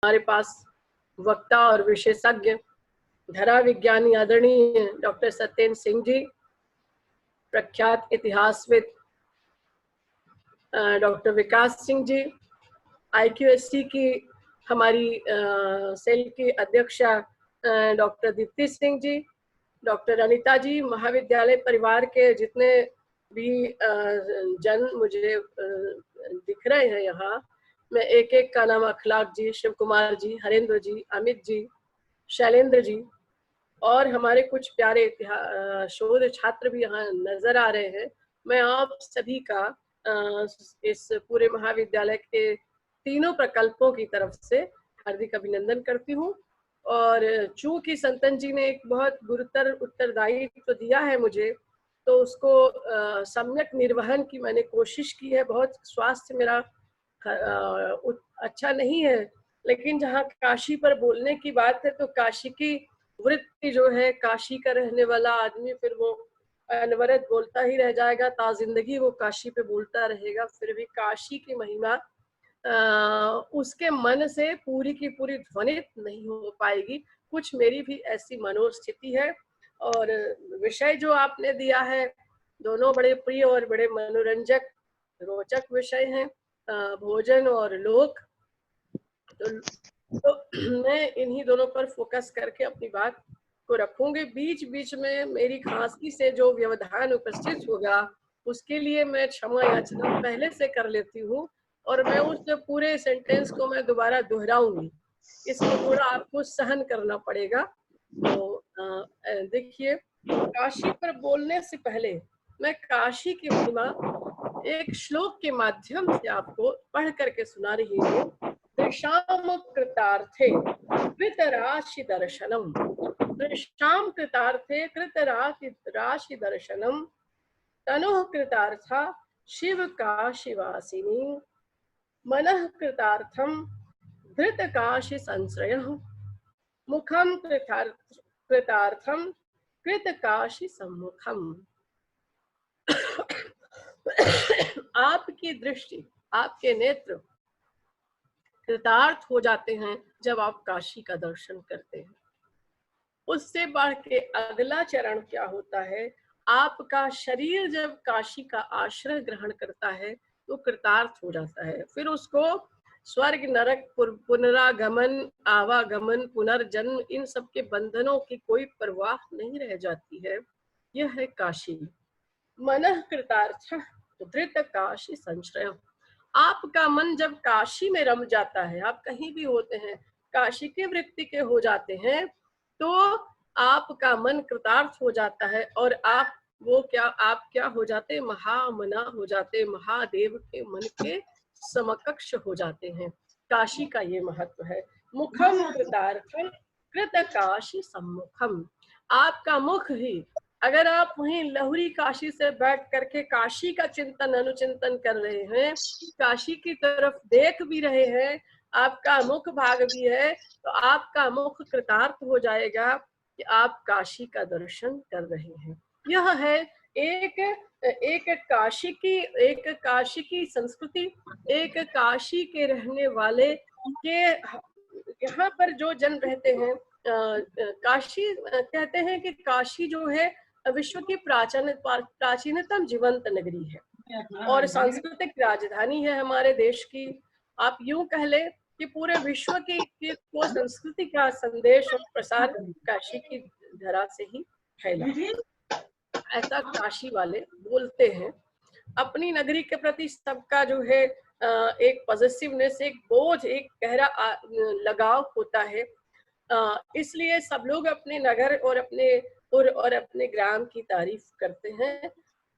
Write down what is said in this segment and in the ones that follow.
हमारे पास वक्ता और विशेषज्ञ धरा विज्ञानी आदरणीय डॉक्टर सत्येंद्र सिंह जी, प्रख्यात इतिहासविद डॉक्टर विकास सिंह जी, IQSC की हमारी सेल की अध्यक्षा डॉक्टर दीप्ति सिंह जी, डॉक्टर अनिता जी, महाविद्यालय परिवार के जितने भी जन मुझे दिख रहे हैं यहाँ, मैं एक एक का नाम अखलाक जी, शिव कुमार जी, हरेंद्र जी, अमित जी, शैलेंद्र जी और हमारे कुछ प्यारे शोध छात्र भी यहाँ नजर आ रहे हैं। मैं आप सभी का इस पूरे महाविद्यालय के तीनों प्रकल्पों की तरफ से हार्दिक अभिनंदन करती हूँ। और चूंकि संतन जी ने एक बहुत गुरुतर उत्तरदायित्व तो दिया है मुझे, तो उसको सम्यक निर्वहन की मैंने कोशिश की है। बहुत स्वास्थ्य मेरा अच्छा नहीं है, लेकिन जहाँ काशी पर बोलने की बात है तो काशी की वृत्ति जो है, काशी का रहने वाला आदमी फिर वो अनवरत बोलता ही रह जाएगा, ता जिंदगी वो काशी पे बोलता रहेगा। फिर भी काशी की महिमा उसके मन से पूरी की पूरी ध्वनित नहीं हो पाएगी। कुछ मेरी भी ऐसी मनोस्थिति है। और विषय जो आपने दिया है, दोनों बड़े प्रिय और बड़े मनोरंजक रोचक विषय हैं, भोजन और लोक। तो मैं इन्हीं दोनों पर फोकस करके अपनी बात को रखूंगी। बीच बीच में मेरी खांसी से जो व्यवधान उपस्थित होगा उसके लिए मैं क्षमा याचना पहले से कर लेती हूँ, और मैं उस पूरे सेंटेंस को मैं दोबारा दोहराऊंगी। इसको थोड़ा आपको सहन करना पड़ेगा। तो देखिए, काशी पर बोलने से पहले मैं काशी की महिमा एक श्लोक के माध्यम से आपको पढ़ करके सुना रही हूँ। दृशाम कृतार्थे कृतराशि दर्शनम, दृशाम कृतार्थे कृतराशि दर्शनम, तनुः कृतार्था शिव काशीवासिनी, मनः कृतार्थम धृत काशी संश्रयः, मुखम कृतार्थम कृत काशी सम्मुखम। आपकी दृष्टि, आपके नेत्र कृतार्थ हो जाते हैं जब आप काशी का दर्शन करते हैं। उससे बढ़ के अगला चरण क्या होता है, आपका शरीर जब काशी का आश्रय ग्रहण करता है तो कृतार्थ हो जाता है। फिर उसको स्वर्ग नरक पुनरागमन आवागमन पुनर्जन्म इन सब के बंधनों की कोई परवाह नहीं रह जाती है। यह है काशी। मनः कृतार्थ धृत काशी संश्रय, आपका मन जब काशी में रम जाता है, आप कहीं भी होते हैं काशी की वृत्ति के हो जाते हैं, तो आपका मन कृतार्थ हो जाता है और आप क्या हो जाते, महामना हो जाते, महादेव के मन के समकक्ष हो जाते हैं। काशी का ये महत्व है। मुखम कृतार्थम कृत काशी सम्मुखम, आपका मुख ही, अगर आप वहीं लहुरी काशी से बैठ करके काशी का चिंतन अनुचिंतन कर रहे हैं, काशी की तरफ देख भी रहे हैं, आपका मुख भाग भी है, तो आपका मुख कृतार्थ हो जाएगा कि आप काशी का दर्शन कर रहे हैं। यह है एक काशी की संस्कृति, एक काशी के रहने वाले के यहाँ पर जो जन रहते हैं। काशी कहते हैं कि काशी जो है विश्व की प्राचीनतम जीवंत नगरी है और सांस्कृतिक राजधानी है हमारे देश की। आप यूं कह ले कि पूरे विश्व की को संस्कृति का संदेश और प्रसार काशी की धरा से ही फैला, ऐसा काशी वाले बोलते हैं। अपनी नगरी के प्रति सबका जो है एक पॉजिटिवनेस, एक बोझ, एक गहरा लगाव होता है। इसलिए सब लोग अपने नगर और अपने पुर और अपने ग्राम की तारीफ करते हैं।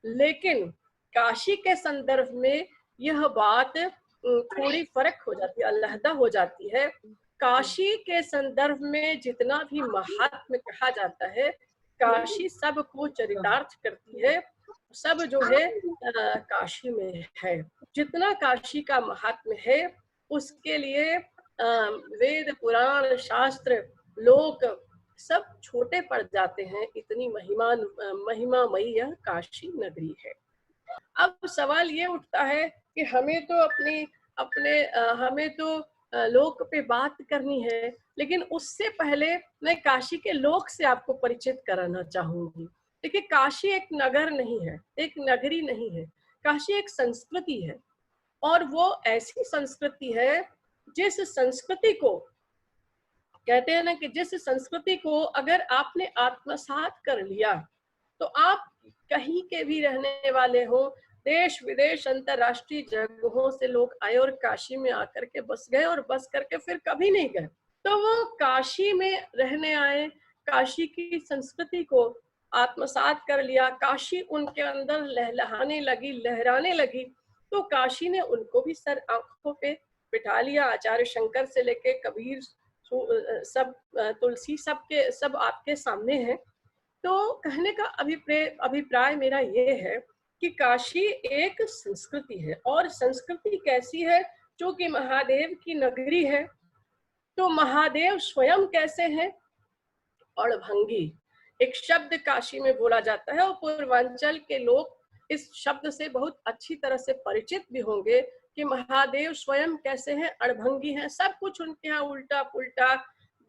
लेकिन काशी के संदर्भ में यह बात थोड़ी फर्क हो जाती है, अलहदा हो जाती है। काशी के संदर्भ में जितना भी महात्म्य कहा जाता है, काशी सबको चरितार्थ करती है, सब जो है काशी में है। जितना काशी का महात्म्य है उसके लिए वेद पुराण शास्त्र लोक सब छोटे पड़ जाते हैं, इतनी महिमामयी यह काशी नगरी है। अब सवाल ये उठता है कि हमें तो लोक पे बात करनी है, लेकिन उससे पहले मैं काशी के लोक से आपको परिचित कराना चाहूंगी। देखिए, काशी एक नगर नहीं है, एक नगरी नहीं है, काशी एक संस्कृति है। और वो ऐसी संस्कृति है जिस संस्कृति को कहते हैं ना कि जिस संस्कृति को अगर आपने आत्मसात कर लिया, तो आप कहीं के भी रहने वाले हो, देश विदेश अंतरराष्ट्रीय जगहों से लोग आए और काशी में आकर के बस गए और बस करके फिर कभी नहीं गए। तो वो काशी में रहने आए, काशी की संस्कृति को आत्मसात कर लिया, काशी उनके अंदर लहलहाने लगी, लहराने लगी। तो काशी ने उनको भी सर आंखों पे बिठा लिया। आचार्य शंकर से लेके कबीर सब, तुलसी, सबके सब आपके सामने है। तो कहने का अभिप्राय मेरा ये है कि काशी एक संस्कृति है, और संस्कृति कैसी है? जो कि महादेव की नगरी है। तो महादेव स्वयं कैसे हैं? अड़भंगी एक शब्द काशी में बोला जाता है, और पूर्वांचल के लोग इस शब्द से बहुत अच्छी तरह से परिचित भी होंगे कि महादेव स्वयं कैसे हैं, अड़भंगी हैं। सब कुछ उनके यहाँ उल्टा पुल्टा,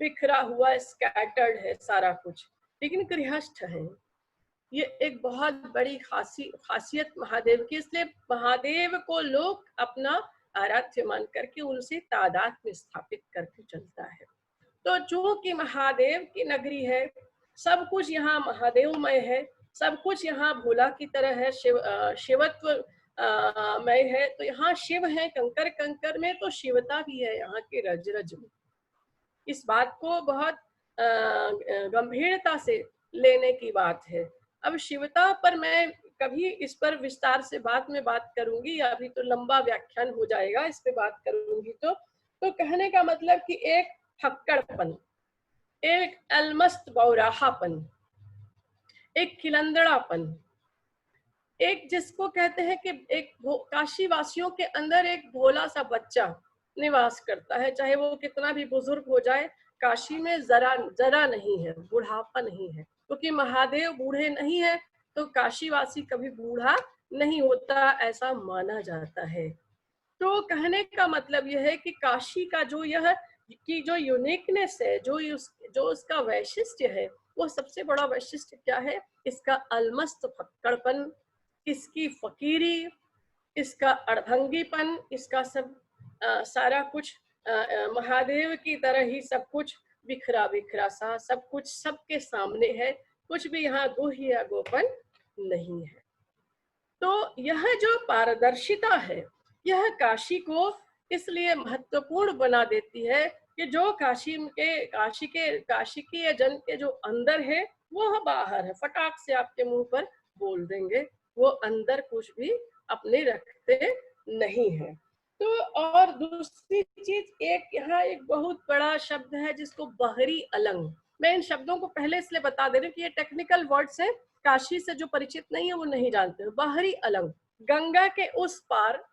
बिखरा हुआ, स्कैटर्ड है सारा कुछ, लेकिन गृहस्थ है। ये एक बहुत बड़ी खासियत महादेव की। इसलिए महादेव को लोग अपना आराध्य मान करके उनसे तादाद में स्थापित करके चलता है। तो जो कि महादेव की नगरी है, सब कुछ यहाँ महादेवमय है, सब कुछ यहाँ भोला की तरह है, शिवत्व मय है। तो यहाँ शिव है कंकर कंकर में, तो शिवता भी है यहाँ के रज रज में। इस बात को बहुत गंभीरता से लेने की बात है। अब शिवता पर मैं कभी इस पर विस्तार से बाद में बात करूंगी, अभी तो लंबा व्याख्यान हो जाएगा इस पे बात करूंगी। तो कहने का मतलब कि एक फक्कड़पन, एक अलमस्त बौराहापन, एक खिलंदड़ापन, एक जिसको कहते हैं कि एक काशी वासियों के अंदर एक भोला सा बच्चा निवास करता है, चाहे वो कितना भी बुजुर्ग हो जाए। काशी में जरा जरा नहीं है, बुढ़ापा नहीं है, क्योंकि महादेव बूढ़े नहीं है, तो काशीवासी कभी बूढ़ा नहीं होता, ऐसा माना जाता है। तो कहने का मतलब यह है कि काशी का जो यह की जो यूनिकनेस है, जो उसका वैशिष्ट्य है, वो सबसे बड़ा वैशिष्ट्य क्या है? इसका अलमस्त फक्कड़पन, इसकी फकीरी, इसका अड़भंगीपन, इसका सब सारा कुछ महादेव की तरह ही सब कुछ बिखरा बिखरा सा, सब कुछ सबके सामने है, कुछ भी यहाँ गुह्य या गोपन नहीं है। तो यह जो पारदर्शिता है, यह काशी को इसलिए महत्वपूर्ण बना देती है कि जो काशी के जन के जो अंदर है, वो बाहर है, फटाक से आपके मुंह पर बोल देंगे, वो अंदर कुछ भी अपने रखते नहीं है। तो और दूसरी चीज, एक यहाँ एक बहुत बड़ा शब्द है जिसको बहरी अलंग। मैं इन शब्दों को पहले इसलिए बता दे रही हूँ कि ये टेक्निकल वर्ड्स है, काशी से जो परिचित नहीं है वो नहीं जानते। बहरी अलंग, गंगा के उस पार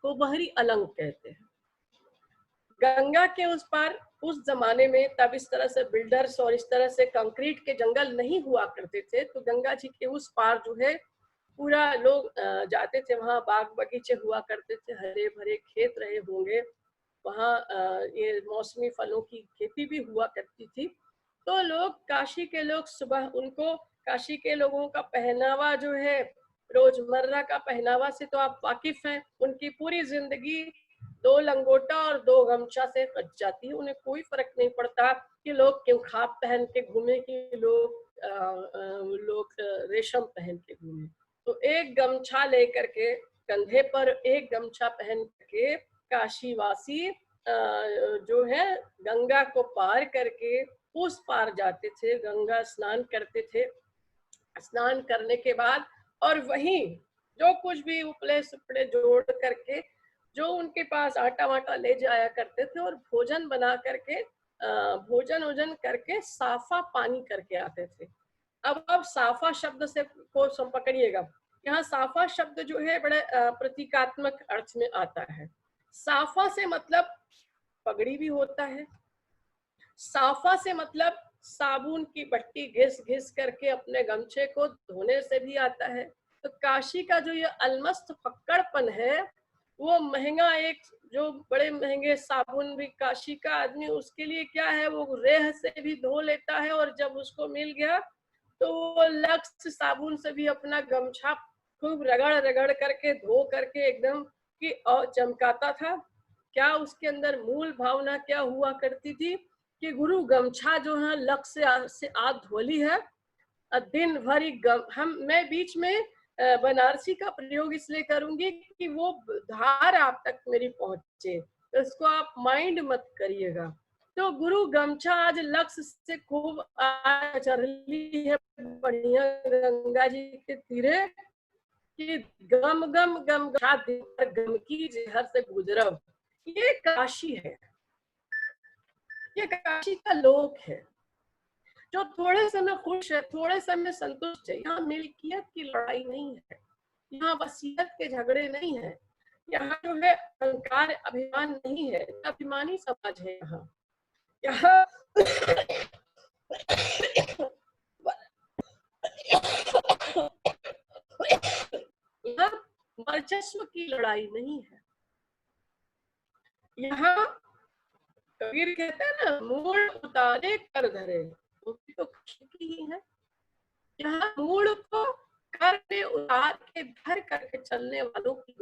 को बहरी अलंग कहते हैं। गंगा के उस पार उस जमाने में तब इस तरह से बिल्डर्स और इस तरह से कंक्रीट के जंगल नहीं हुआ करते थे, तो गंगा जी के उस पार जो है पूरा लोग जाते थे, वहाँ बाग बगीचे हुआ करते थे, हरे भरे खेत रहे होंगे, वहाँ ये मौसमी फलों की खेती भी हुआ करती थी। तो लोग, काशी के लोग सुबह, उनको काशी के लोगों का पहनावा जो है, रोजमर्रा का पहनावा से तो आप वाकिफ हैं, उनकी पूरी जिंदगी 2 लंगोटा और 2 गमछा से कट जाती है। उन्हें कोई फर्क नहीं पड़ता कि लोग क्यों खाप पहन के घूमे, कि लोग रेशम पहन के घूमे। तो एक गमछा लेकर के कंधे पर, एक गमछा पहन के काशीवासी जो है गंगा को पार करके उस पार जाते थे, गंगा स्नान करते थे। स्नान करने के बाद और वहीं जो कुछ भी उपले सुपड़े जोड़ करके जो उनके पास आटा वाटा ले जाया करते थे, और भोजन बना करके भोजन वोजन करके साफा पानी करके आते थे। अब साफा शब्द से को पकड़िएगा, यहाँ साफा शब्द जो है बड़े प्रतीकात्मक अर्थ में आता है। साफा से मतलब पगड़ी भी होता है, साफा से मतलब साबुन की बट्टी घिस घिस करके अपने गमछे को धोने से भी आता है। तो काशी का जो ये अलमस्त फक्कड़पन है, वो महंगा एक जो बड़े महंगे साबुन भी काशी का आदमी उसके लिए क्या है, वो रेह से भी धो लेता है, और जब उसको मिल गया तो वो लक्स साबुन से भी अपना गमछा खूब रगड़ रगड़ करके धो करके एकदम कि और चमकाता था। क्या उसके अंदर मूल भावना क्या हुआ करती थी कि गुरु गमछा जो है लक्स से आग धोली है, दिन भर ही हम मैं बीच में बनारसी का प्रयोग इसलिए करूंगी कि वो धार आप तक मेरी पहुंचे, तो इसको आप माइंड मत करिएगा। तो गुरु गमछा आज लक्स से खूब चरली है बढ़िया गंगा जी के तीरे कि गम गम गम गम की जहर से गुजरब। ये काशी है, ये काशी का लोक है जो थोड़े समय खुश है, थोड़े समय संतुष्ट है। यहाँ मिल्कियत की लड़ाई नहीं है, यहाँ वसीयत के झगड़े नहीं है, यहाँ जो है अहंकार अभिमान नहीं है, अभिमानी समाज है। यहाँ यहाँ वर्चस्व की लड़ाई नहीं है। यहाँ कबीर कहते हैं ना, मूल उतारे कर धरे, वो भी तो खुशी की ही है। यहाँ मूल को कर पे उतार के धर करके चलने वालों की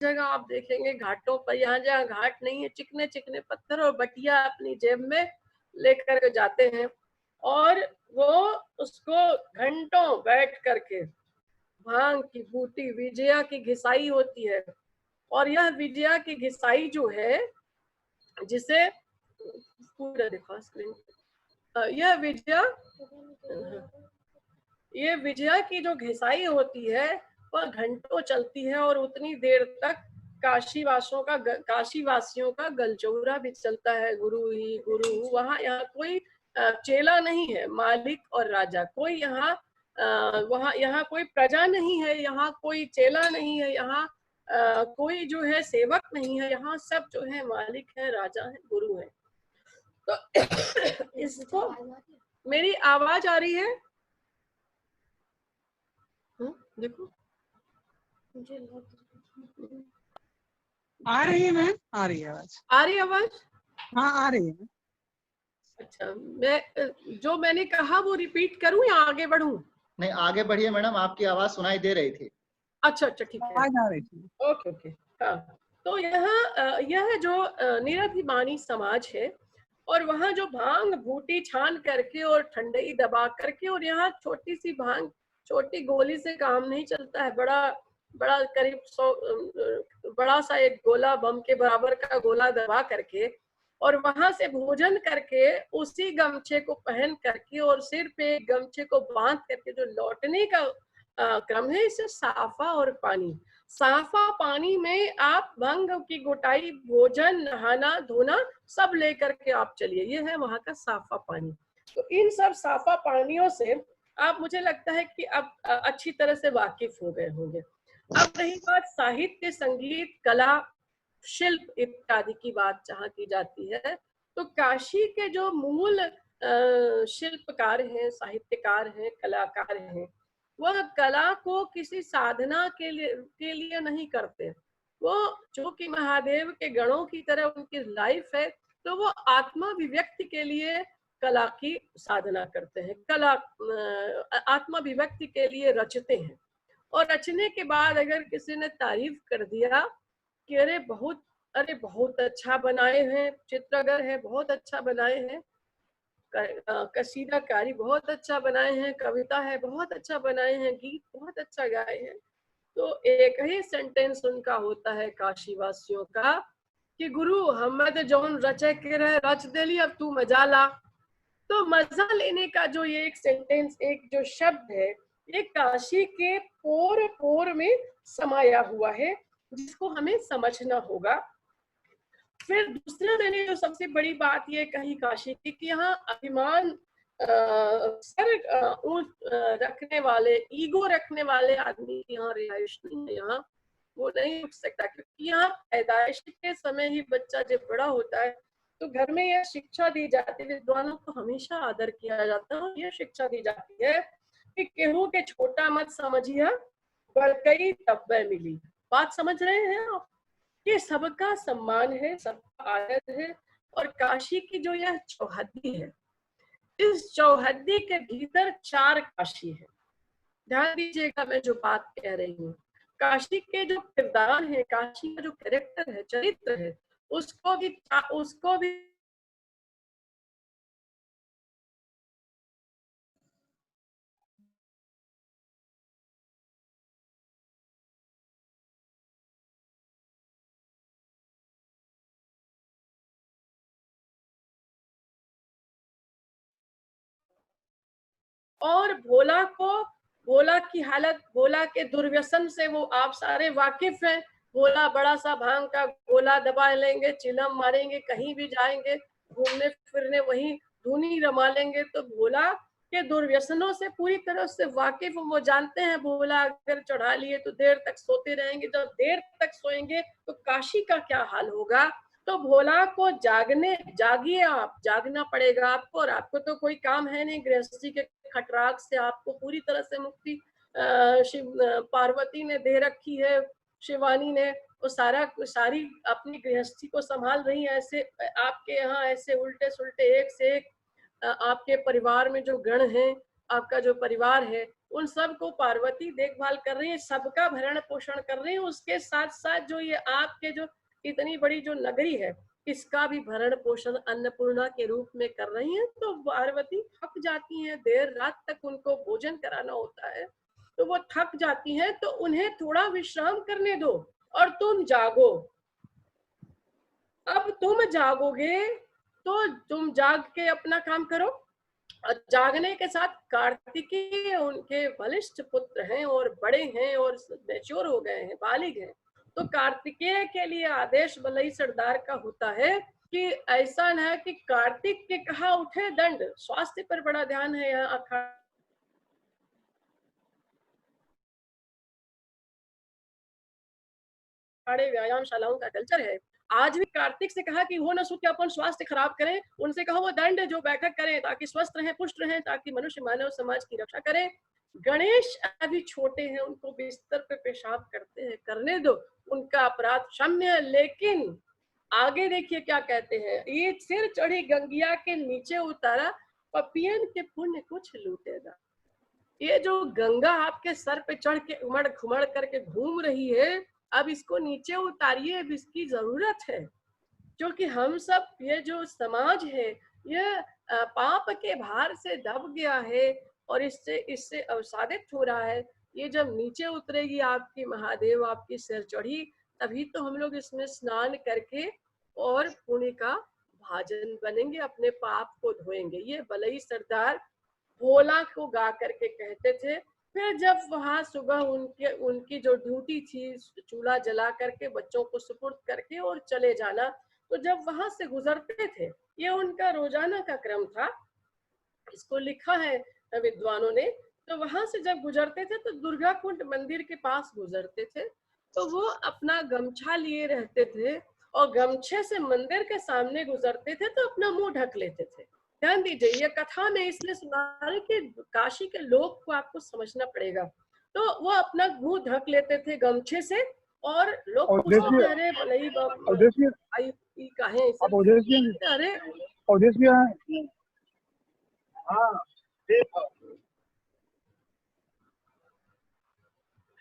जगह आप देखेंगे घाटों पर, यहाँ जहाँ घाट नहीं है, चिकने चिकने पत्थर और बटिया अपनी जेब में लेकर के जाते हैं, और वो उसको घंटों बैठ करके भांग की बूटी विजया की घिसाई होती है। और यह विजया की घिसाई जो है, जिसे पूरा दिखा स्क्रीन, यह विजया, ये विजया की जो घिसाई होती है वह घंटों चलती है, और उतनी देर तक काशी वासियों का गलचौरा भी चलता है। गुरु ही गुरु, वहाँ यहाँ कोई चेला नहीं है, मालिक और राजा कोई यहाँ, वहाँ यहाँ कोई प्रजा नहीं है, यहाँ कोई चेला नहीं है, यहाँ कोई जो है सेवक नहीं है, यहाँ सब जो है मालिक है, राजा है, गुरु है। तो इसको मेरी आवाज आ रही है? देखो आ रही है मैम, आ रही है आवाज, आ रही आवाज? हाँ आ रही है। अच्छा, मैं जो मैंने कहा वो रिपीट करूं या आगे बढ़ूं? नहीं, आगे बढ़िए मैडम, आपकी आवाज सुनाई दे रही थी। अच्छा अच्छा, ठीक है, आवाज आ रही थी। Okay okay. हाँ, तो यहाँ यह जो निराभिमानी समाज है, और वहाँ जो भांग बूटी छान करके और ठंडई दबा करके, और यहाँ छोटी सी भांग, छोटी गोली से काम नहीं चलता है, बड़ा बड़ा करीब 100 बड़ा सा एक गोला, बम के बराबर का गोला दबा करके, और वहां से भोजन करके उसी गमछे को पहन करके और सिर पे गमछे को बांध करके जो लौटने का क्रम है, इसे साफा और पानी। साफा पानी में आप भंग की गोटाई, भोजन, नहाना धोना सब लेकर के आप चलिए, ये है वहां का साफा पानी। तो इन सब साफा पानियों से आप, मुझे लगता है कि अब अच्छी तरह से वाकिफ हो गए होंगे। अब रही बात साहित्य, संगीत, कला, शिल्प इत्यादि की बात जहाँ की जाती है, तो काशी के जो मूल शिल्पकार हैं, साहित्यकार हैं, कलाकार हैं, वह कला को किसी साधना के लिए नहीं करते। वो जो कि महादेव के गणों की तरह उनकी लाइफ है, तो वो आत्माभिव्यक्ति के लिए कला की साधना करते हैं, कला आत्माभिव्यक्ति के लिए रचते हैं। और रचने के बाद अगर किसी ने तारीफ कर दिया कि अरे बहुत अच्छा बनाए हैं, चित्रगर है बहुत अच्छा बनाए हैं, कसीदाकारी बहुत अच्छा बनाए हैं, कविता है बहुत अच्छा बनाए हैं, गीत बहुत अच्छा गाए हैं, तो एक ही सेंटेंस उनका होता है काशी वासियों का कि गुरु हमें तो जौन रचे के रहे रच देली, अब तू मजा ला। तो मजा लेने का जो ये एक सेंटेंस, एक जो शब्द है, ये काशी के पोर पोर में समाया हुआ है, जिसको हमें समझना होगा। फिर दूसरा मैंने जो सबसे बड़ी बात ये कही काशी की कि यहाँ अभिमान सर ऊंच रखने वाले, ईगो रखने वाले आदमी की यहाँ रिहाइश नहीं है। यहाँ वो नहीं उठ सकता, क्योंकि यहाँ पैदाइश के समय ही बच्चा जब बड़ा होता है तो घर में यह शिक्षा दी जाती है, विद्वानों को हमेशा आदर किया जाता है और यह शिक्षा दी जाती है कि केहू के छोटा मत समझिए, बड़कई तब्बे मिली। बात समझ रहे हैं आप? ये सबका सम्मान है, सबका आदर है। और काशी की जो यह चौहद्दी है, इस चौहद्दी के भीतर 4 काशी है। ध्यान दीजिएगा मैं जो बात कह रही हूँ। काशी के जो किरदार है, काशी का जो कैरेक्टर है, चरित्र है, उसको भी और भोला की हालत, भोला के दुर्व्यसन से वो आप सारे वाकिफ हैं। भोला बड़ा सा भांग का गोला दबा लेंगे, चिलम मारेंगे, कहीं भी जाएंगे घूमने फिरने वहीं धुनी रमा लेंगे। तो भोला के दुर्व्यसनों से पूरी तरह से वाकिफ, वो जानते हैं भोला अगर चढ़ा लिए तो देर तक सोते रहेंगे, जब देर तक सोएंगे तो काशी का क्या हाल होगा। तो भोला को जागिए, आप जागना पड़ेगा आपको। और आपको तो कोई काम है नहीं, गृहस्थी के खटराग से आपको पूरी तरह से मुक्ति पार्वती ने दे रखी है, शिवानी ने। वो सारी अपनी गृहस्थी को संभाल रही है। ऐसे आपके यहाँ ऐसे उल्टे सुल्टे एक से एक आपके परिवार में जो गण हैं, आपका जो परिवार है, उन सब को पार्वती देखभाल कर रही है, सबका भरण पोषण कर रही है। उसके साथ साथ जो ये आपके जो इतनी बड़ी जो नगरी है, इसका भी भरण पोषण अन्नपूर्णा के रूप में कर रही हैं। तो पार्वती थक जाती हैं, देर रात तक उनको भोजन कराना होता है, तो वो थक जाती हैं, तो उन्हें थोड़ा विश्राम करने दो और तुम जागो। अब तुम जागोगे तो तुम जाग के अपना काम करो। और जागने के साथ कार्तिकेय उनके बलिष्ठ पुत्र हैं और बड़े हैं और मैच्योर हो गए हैं, बालिग हैं। तो कार्तिकेय के लिए आदेश बलई सरदार का होता है कि ऐसा न है कि कार्तिक के कहा उठे दंड। स्वास्थ्य पर बड़ा ध्यान है यहाँ अखाड़े व्यायामशालाओं का कल्चर है। आज भी कार्तिक से कहा कि हो न सो के अपन स्वास्थ्य खराब करें, उनसे कहो वो दंड जो बैठक करें ताकि स्वस्थ रहें, पुष्ट रहें, ताकि मनुष्य मानव समाज की रक्षा करें। गणेश अभी छोटे हैं, उनको बिस्तर पे पेशाब करते हैं, करने दो, उनका अपराध क्षम्य है। लेकिन आगे देखिए क्या कहते हैं, ये सिर चढ़ी गंगिया के नीचे उतारा, पपियन के पुण्य कुछ लूटेगा। ये जो गंगा आपके सर पे चढ़ के उमड़ घुमड़ करके घूम रही है, अब इसको नीचे उतारिए, अब इसकी जरूरत है। क्योंकि हम सब, ये जो समाज है, ये पाप के भार से दब गया है और इससे इससे अवसादित हो रहा है। ये जब नीचे उतरेगी आपकी महादेव, आपकी सिर चढ़ी, तभी तो हम लोग इसमें स्नान करके और पुण्य का भाजन बनेंगे, अपने पाप को धोएंगे। ये बलई सरदार भोला को गा करके कहते थे। फिर जब वहां सुबह उनकी जो ड्यूटी थी, चूल्हा जला करके बच्चों को सुपुर्द करके और चले जाना, तो जब वहां से गुजरते थे, ये उनका रोजाना का क्रम था, इसको लिखा है विद्वानों ने। तो वहां से जब गुजरते थे तो दुर्गा कुंड मंदिर के पास गुजरते थे, तो वो अपना गमछा लिए रहते थे और गमछे से मंदिर के सामने गुजरते थे तो अपना मुंह ढक लेते थे। ध्यान दीजिए, ये कथा मैं इसलिए सुना रही कि काशी के लोग को आपको समझना पड़ेगा। तो वो अपना मुंह ढक लेते थे गमछे से और लोग और पूछते देखिए थे, अरे भले और देखिए काहे आप ओडेसियन अरे ओडेसिया हाँ ठीक है।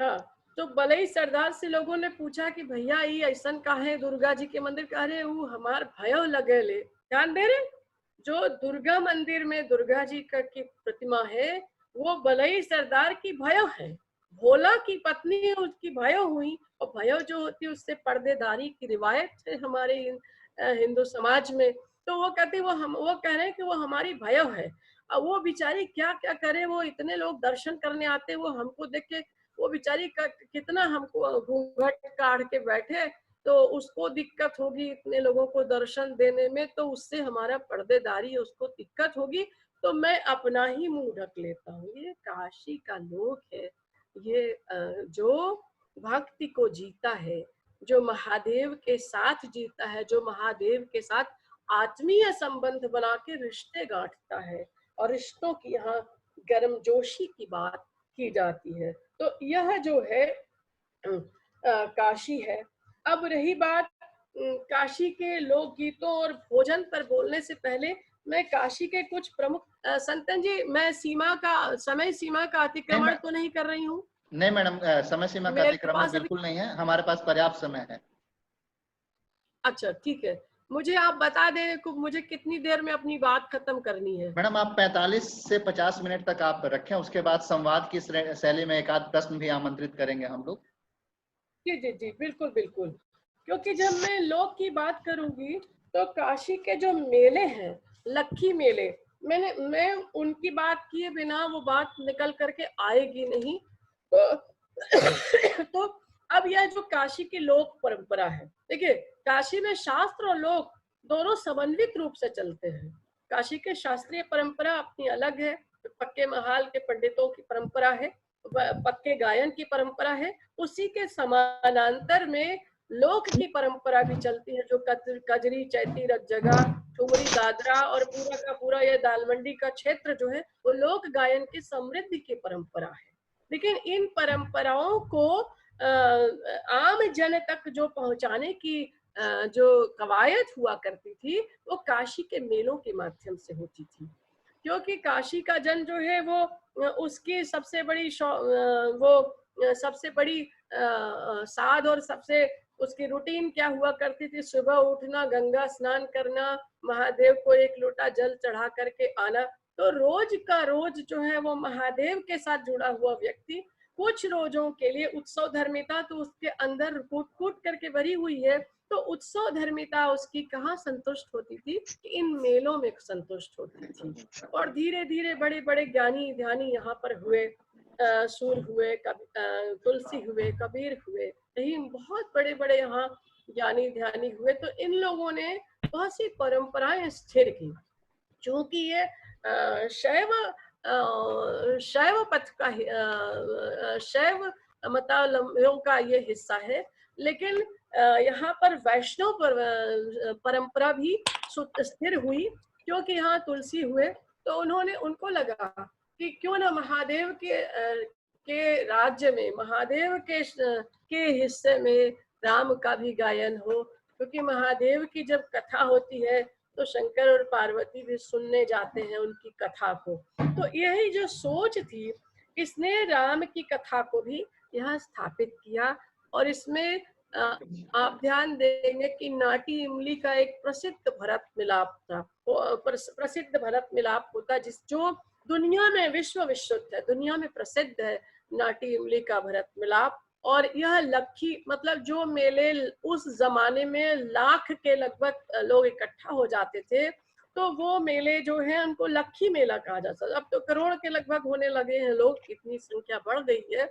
हाँ, तो बलई सरदार से लोगों ने पूछा कि भैया ये ऐसन काहे दुर्गा जी के मंदिर का, अरे वो हमार भयो लगे ले। ध्यान दे रहे, जो दुर्गा मंदिर में दुर्गा जी का की प्रतिमा है, वो बलई सरदार की भयो है। भोला की पत्नी उसकी भयो हुई, और भयो जो होती है उससे पर्देदारी की रिवायत है हमारे हिंदू समाज में। तो वो कहती वो कह रहे हैं कि वो हमारी भयो है। अब वो बेचारी क्या क्या करे, वो इतने लोग दर्शन करने आते, वो हमको देख के वो बेचारी कितना हमको घूंघट काढ़ के बैठे, तो उसको दिक्कत होगी इतने लोगों को दर्शन देने में, तो उससे हमारा पर्देदारी उसको दिक्कत होगी, तो मैं अपना ही मुंह ढक लेता हूँ। ये काशी का लोग है, ये जो भक्ति को जीता है, जो महादेव के साथ जीता है, जो महादेव के साथ आत्मीय संबंध बना के रिश्ते गांठता है, और रिश्तों की यहाँ गर्मजोशी की बात की जाती है। तो यह जो है काशी है। अब रही बात काशी के लोकगीतों और भोजन पर बोलने से पहले मैं काशी के कुछ प्रमुख संतन जी, मैं समय सीमा का अतिक्रमण तो नहीं कर रही हूँ? नहीं मैडम, समय सीमा का मेरे अतिक्रमण पास बिल्कुल नहीं है, हमारे पास पर्याप्त समय है। अच्छा ठीक है, मुझे आप बता दें मुझे कितनी देर में अपनी बात खत्म करनी है? मैडम आप 45 से 50 मिनट तक आप रखें, उसके बाद संवाद की शैली में एक आध प्रश्न भी आमंत्रित करेंगे हम लोग। जी जी जी, बिल्कुल बिल्कुल। क्योंकि जब मैं लोक की बात करूंगी तो काशी के जो मेले हैं, लक्खी मेले, मैं उनकी बात किए बिना वो बात निकल करके आएगी नहीं। तो अब यह जो काशी की लोक परंपरा है, देखिए काशी में शास्त्र और लोक दोनों समन्वित रूप से चलते हैं। काशी के शास्त्रीय परंपरा अपनी अलग है, पक्के महाल के पंडितों की परंपरा है, पक्के गायन की परंपरा है, उसी के समानांतर में लोक की परंपरा भी चलती है, जो कजरी, चैती, रज्जगा, ठुमरी, दादरा और पूरा का पूरा ये दालमंडी का क्षेत्र जो है वो लोक गायन की समृद्धि की परंपरा है। लेकिन इन परंपराओं को आम जन तक जो पहुंचाने की जो कवायद हुआ करती थी वो काशी के मेलों के माध्यम से होती थी। क्योंकि काशी का जन जो है वो उसकी सबसे बड़ी सबसे बड़ी साध और सबसे उसकी रूटीन क्या हुआ करती थी, सुबह उठना, गंगा स्नान करना, महादेव को एक लोटा जल चढ़ा करके आना। तो रोज का रोज जो है वो महादेव के साथ जुड़ा हुआ व्यक्ति, कुछ रोजों के लिए उत्सव धर्मिता तो उसके अंदर कूट कूट करके भरी हुई है, तो उत्सव धर्मिता उसकी कहाँ संतुष्ट होती थी? इन मेलों में संतुष्ट होती थी। और धीरे धीरे बड़े बड़े ज्ञानी ध्यानी यहाँ पर हुए, सूर हुए, तुलसी हुए, कबीर हुए, यही बहुत बड़े बड़े यहाँ ज्ञानी ध्यानी हुए। तो इन लोगों ने बहुत सी परंपराएं स्थिर की, चूंकि ये शैव पथ का शैव मतावलंबियों का ये हिस्सा है। लेकिन यहाँ पर वैष्णव परंपरा भी स्थिर हुई, क्योंकि यहाँ तुलसी हुए तो उनको लगा कि क्यों ना महादेव के राज्य में, महादेव के हिस्से में राम का भी गायन हो। क्योंकि महादेव की जब कथा होती है तो शंकर और पार्वती भी सुनने जाते हैं उनकी कथा को। तो यही जो सोच थी, इसने राम की कथा को भी यहाँ स्थापित किया। और इसमें आप ध्यान देंगे कि नाटी इमली का एक प्रसिद्ध भरत मिलाप था, प्रसिद्ध भरत मिलाप होता, जो दुनिया में विश्व है, दुनिया में प्रसिद्ध है नाटी इमली का भरत मिलाप। और यह लक्खी मतलब जो मेले उस जमाने में लाख के लगभग लोग इकट्ठा हो जाते थे, तो वो मेले जो है उनको लक्खी मेला कहा जाता है। अब तो करोड़ के लगभग होने लगे हैं लोग, इतनी संख्या बढ़ गई है।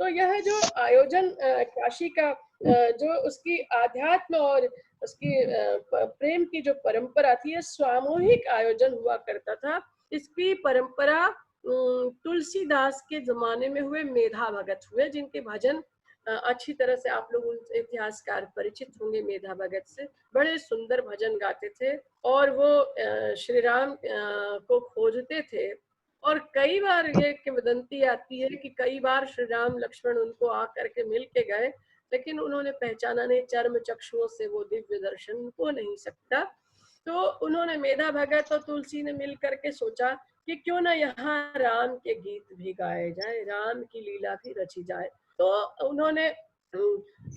तो यह जो आयोजन काशी का जो उसकी आध्यात्म और उसकी प्रेम की जो परंपरा थी, यह सामूहिक आयोजन हुआ करता था। इसकी परंपरा तुलसीदास के जमाने में हुए मेधा भगत हुए, जिनके भजन अच्छी तरह से आप लोग इतिहासकार परिचित होंगे। मेधा भगत से बड़े सुंदर भजन गाते थे और वो श्री राम को खोजते थे। और कई बार ये किंवदंती आती है कि कई बार श्री राम लक्ष्मण उनको आकर के मिल के गए, लेकिन उन्होंने पहचाना नहीं, चर्म चक्षुओं से वो दिव्य दर्शन को नहीं सकता। तो उन्होंने, मेधा भगत और तुलसी ने मिल करके सोचा कि क्यों ना यहाँ राम के गीत भी गाए जाए, राम की लीला भी रची जाए। तो उन्होंने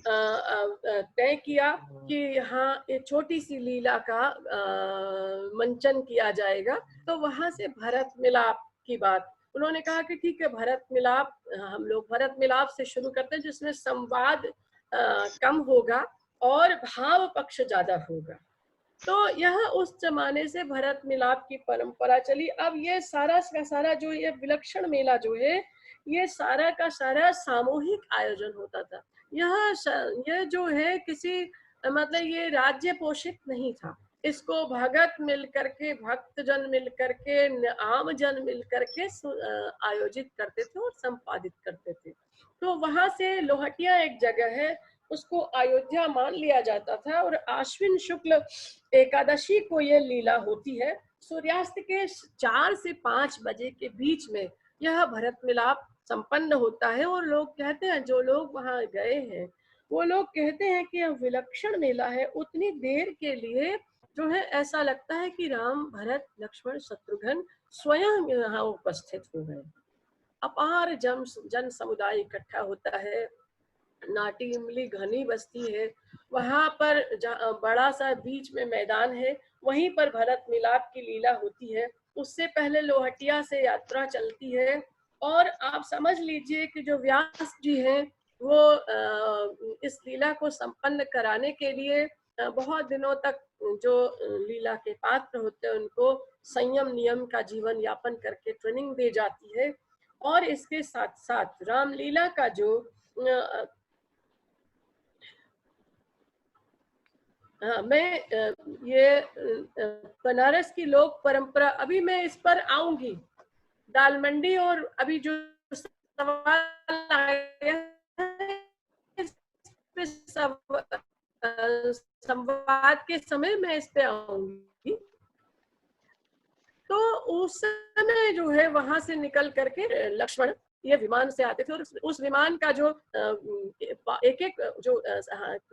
तय किया कि यहाँ एक छोटी सी लीला का मंचन किया जाएगा। तो वहां से भरत मिलाप की बात उन्होंने कहा कि ठीक है, भरत मिलाप, हम लोग भरत मिलाप से शुरू करते हैं, जिसमें संवाद कम होगा और भाव पक्ष ज्यादा होगा। तो यह उस जमाने से भरत मिलाप की परंपरा चली। अब ये सारा का सारा जो ये विलक्षण मेला जो है, ये सारा का सारा सामूहिक आयोजन होता था। यह जो है किसी मतलब ये राज्य पोषित नहीं था, इसको भगत मिल करके, भक्त जन मिल करके, आम जन मिल करके आयोजित करते थे और संपादित करते थे। तो वहां से लोहटिया एक जगह है, उसको अयोध्या मान लिया जाता था। और आश्विन शुक्ल एकादशी को ये लीला होती है। सूर्यास्त के 4 से 5 बजे के बीच में यह भरत मिलाप संपन्न होता है। और लोग कहते हैं, जो लोग वहां गए हैं वो लोग कहते हैं कि यह विलक्षण मेला है। उतनी देर के लिए जो है ऐसा लगता है कि राम, भरत, लक्ष्मण, शत्रुघ्न स्वयं यहाँ उपस्थित हुए हैं। अपार जन समुदाय इकट्ठा होता है। नाटी इमली घनी बस्ती है, वहां पर बड़ा सा बीच में मैदान है, वहीं पर भरत मिलाप की लीला होती है। उससे पहले लोहटिया से यात्रा चलती है। और आप समझ लीजिए कि जो व्यास जी हैं वो इस लीला को संपन्न कराने के लिए बहुत दिनों तक जो लीला के पात्र होते हैं उनको संयम नियम का जीवन यापन करके ट्रेनिंग दी जाती है। और इसके साथ साथ रामलीला का जो मैं ये बनारस की लोक परंपरा, अभी मैं इस पर आऊंगी, दाल मंडी, और अभी जो सवाल आया है इस पे संवाद के समय मैं इस पे आऊंगी। तो उस समय जो है वहां से निकल करके लक्ष्मण ये विमान से आते थे। और उस विमान का जो एक एक जो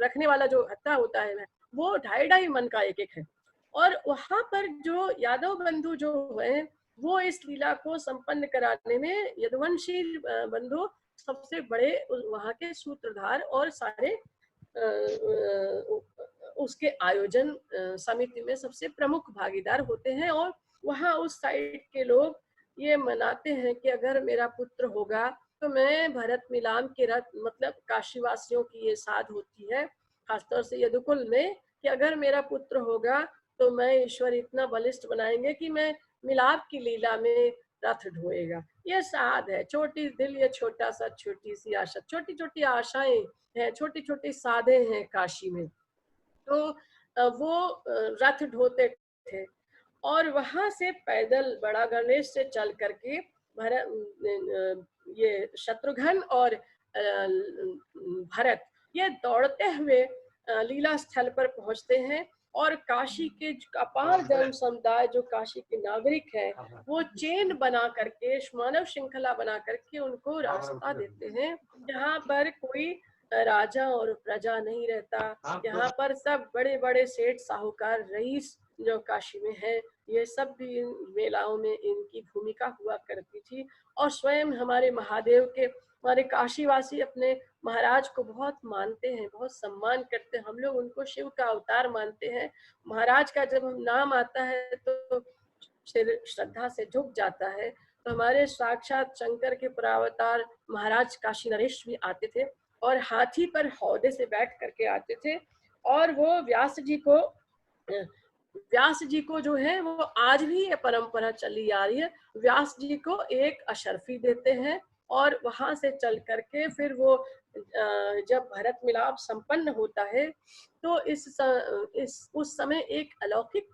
रखने वाला जो हत्था होता है वो 2.5 मन का एक एक है। और वहां पर जो यादव बंधु जो है वो इस लीला को संपन्न कराने में यदुवंशी बंधु सबसे बड़े वहां के सूत्रधार और सारे उसके आयोजन समिति में सबसे प्रमुख भागीदार होते हैं। और वहां उस साइड के लोग ये मनाते हैं कि अगर मेरा पुत्र होगा तो मैं भरत मिलाप के रथ, मतलब काशीवासियों की ये साध होती है खासतौर से यदुकुल में, कि अगर मेरा पुत्र होगा तो मैं ईश्वर इतना बलिष्ठ बनाएंगे कि मैं मिलाप की लीला में रथ ढोएगा। ये साध है, छोटी दिल, ये छोटा सा छोटी सी आशा, छोटी छोटी आशाएं हैं, छोटी छोटी साधे हैं काशी में। तो वो रथ ढोते थे। और वहां से पैदल बड़ा गणेश से चल करके ये शत्रुघ्न और भरत ये दौड़ते हुए लीला स्थल पर पहुंचते हैं। और काशी के अपार जन समुदाय जो काशी के नागरिक हैं वो चेन बना करके, मानव श्रृंखला बना करके उनको रास्ता देते हैं। जहाँ पर कोई राजा और प्रजा नहीं रहता, यहाँ पर सब बड़े बड़े सेठ साहूकार रईस जो काशी में है, ये सब भी इन मेलाओं में इनकी भूमिका हुआ करती थी। और स्वयं हमारे महादेव के, हमारे काशीवासी अपने महाराज को बहुत मानते हैं, बहुत सम्मान करते हैं। हम लोग उनको शिव का अवतार मानते हैं। महाराज का जब नाम आता है तो सिर श्रद्धा से झुक जाता है। तो हमारे साक्षात शंकर के परावतार महाराज काशी नरेश भी आते थे और हाथी पर हौदे से बैठ करके आते थे। और वो व्यास जी को जो है वो आज भी ये परंपरा चली आ रही है। व्यास जी को एक अशर्फी देते हैं और वहां से चल करके फिर वो जब भरत मिलाप संपन्न होता है तो उस समय एक अलौकिक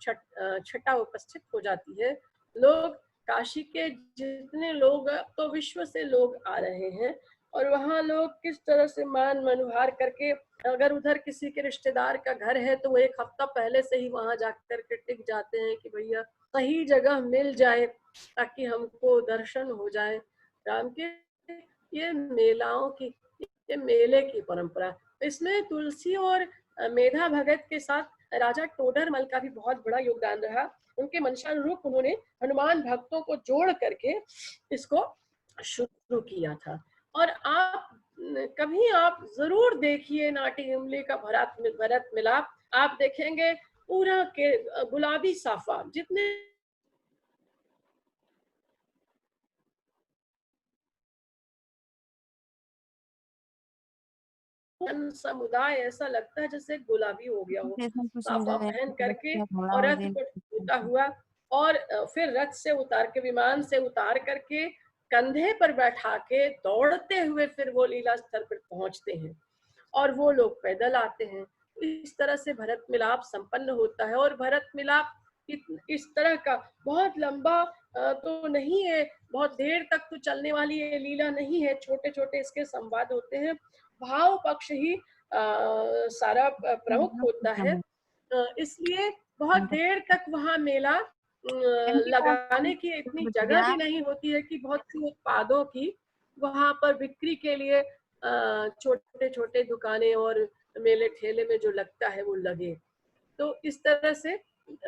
छटा उपस्थित हो जाती है। लोग, काशी के जितने लोग, तो विश्व से लोग आ रहे हैं और वहाँ लोग किस तरह से मान मनुहार करके, अगर उधर किसी के रिश्तेदार का घर है तो वो 1 हफ्ता पहले से ही वहां जाकर के टिक जाते हैं कि भैया सही जगह मिल जाए ताकि हमको दर्शन हो जाए राम के। ये मेलाओं की, ये मेले की परंपरा, इसमें तुलसी और मेधा भगत के साथ राजा टोडरमल का भी बहुत बड़ा योगदान रहा। उनके मंशानुरूप उन्होंने हनुमान भक्तों को जोड़ करके इसको शुरू किया था। और कभी आप जरूर देखिए नाटी इमली का भरत मिलाप, आप देखेंगे पूरा के गुलाबी साफा, जितने समुदाय ऐसा लगता है जैसे गुलाबी हो गया हो, साफा पहन करके और रथ को होता हुआ, और फिर रथ से उतार के, विमान से उतार करके कंधे पर बैठा के दौड़ते हुए फिर वो लीला स्थल पर पहुंचते हैं। और वो लोग पैदल आते हैं। इस तरह से भरत मिलाप संपन्न होता है। और भरत मिलाप इस तरह का बहुत लंबा तो नहीं है, बहुत देर तक तो चलने वाली ये लीला नहीं है, छोटे छोटे इसके संवाद होते हैं। भाव पक्ष ही सारा प्रमुख होता है, इसलिए बहुत देर तक वहाँ मेला लगाने की इतनी जगह भी नहीं होती है कि बहुत सी उत्पादों की वहां पर बिक्री के लिए छोटे छोटे दुकानें और मेले ठेले में जो लगता है वो लगे। तो इस तरह से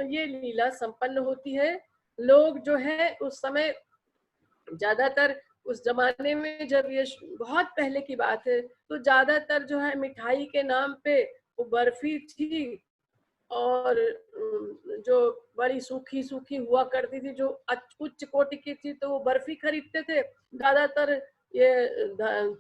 ये लीला संपन्न होती है। लोग जो है उस समय ज्यादातर, उस जमाने में जब ये बहुत पहले की बात है, तो ज्यादातर जो है मिठाई के नाम पे वो बर्फी थी, और जो बड़ी सूखी सूखी हुआ करती थी, जो उच्च कोटि की थी, तो वो बर्फी खरीदते थे। ज्यादातर ये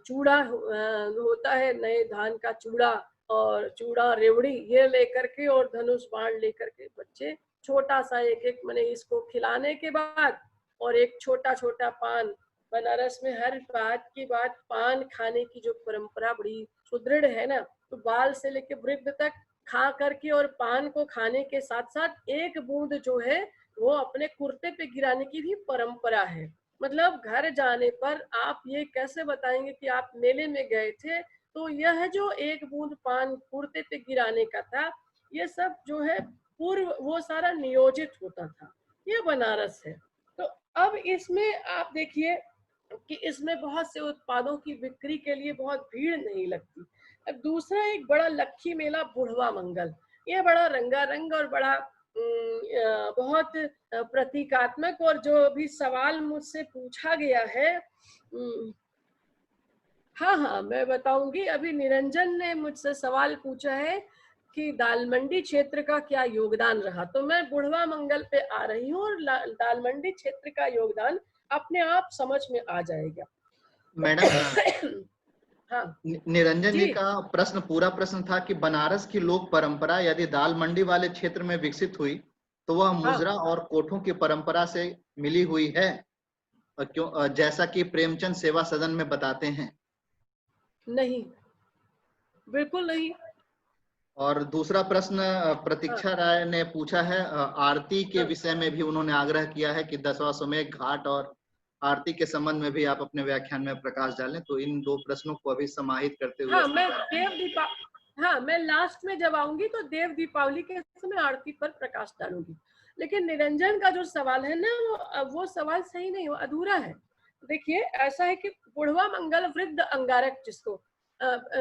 चूड़ा होता है, नए धान का चूड़ा और चूड़ा रेवड़ी, ये लेकर के और धनुष बाण लेकर के बच्चे छोटा सा एक एक मने इसको खिलाने के बाद, और एक छोटा छोटा पान। बनारस में हर बात की बात पान खाने की जो परंपरा बड़ी सुदृढ़ है ना, तो बाल से लेके वृद्ध तक खा करके, और पान को खाने के साथ साथ एक बूंद जो है वो अपने कुर्ते पे गिराने की भी परंपरा है। मतलब घर जाने पर आप ये कैसे बताएंगे कि आप मेले में गए थे, तो यह जो एक बूंद पान कुर्ते पे गिराने का था, ये सब जो है पूर्व वो सारा नियोजित होता था। ये बनारस है। तो अब इसमें आप देखिए कि इसमें बहुत से उत्पादों की बिक्री के लिए बहुत भीड़ नहीं लगती। अब दूसरा एक बड़ा लक्खी मेला बुढ़वा मंगल, ये बड़ा रंगारंग और बड़ा बहुत प्रतीकात्मक, और जो भी सवाल मुझसे पूछा गया है, हाँ हाँ मैं बताऊंगी। अभी निरंजन ने मुझसे सवाल पूछा है कि दालमंडी क्षेत्र का क्या योगदान रहा, तो मैं बुढ़वा मंगल पे आ रही हूँ, और दालमंडी क्षेत्र का योगदान अपने आप समझ में आ जाएगा। मैडम हाँ निरंजन जी जी, का प्रश्न, पूरा प्रश्न था कि बनारस की लोक परंपरा यदि दाल मंडी वाले क्षेत्र में विकसित हुई तो वह हाँ मुजरा और कोठों की परंपरा से मिली हुई है, क्यों, जैसा कि प्रेमचंद सेवा सदन में बताते हैं। नहीं, बिल्कुल नहीं। और दूसरा प्रश्न हाँ प्रतीक्षा राय ने पूछा है, आरती के हाँ विषय में भी उन्होंने आग्रह किया है कि 10वां घाट और आरती के संबंध में भी आप अपने व्याख्यान में प्रकाश डालें। तो इन दो प्रश्नों को अभी समाहित करते हुए हाँ, अपने मैं व्याख्यान देव दीपा हाँ मैं लास्ट में जब आऊंगी तो देव दीपावली के समय आरती पर प्रकाश डालूंगी। लेकिन निरंजन का जो सवाल है ना, वो सवाल सही नहीं, वो अधूरा है। देखिए ऐसा है कि बुढ़वा मंगल वृद्ध अंगारक, जिसको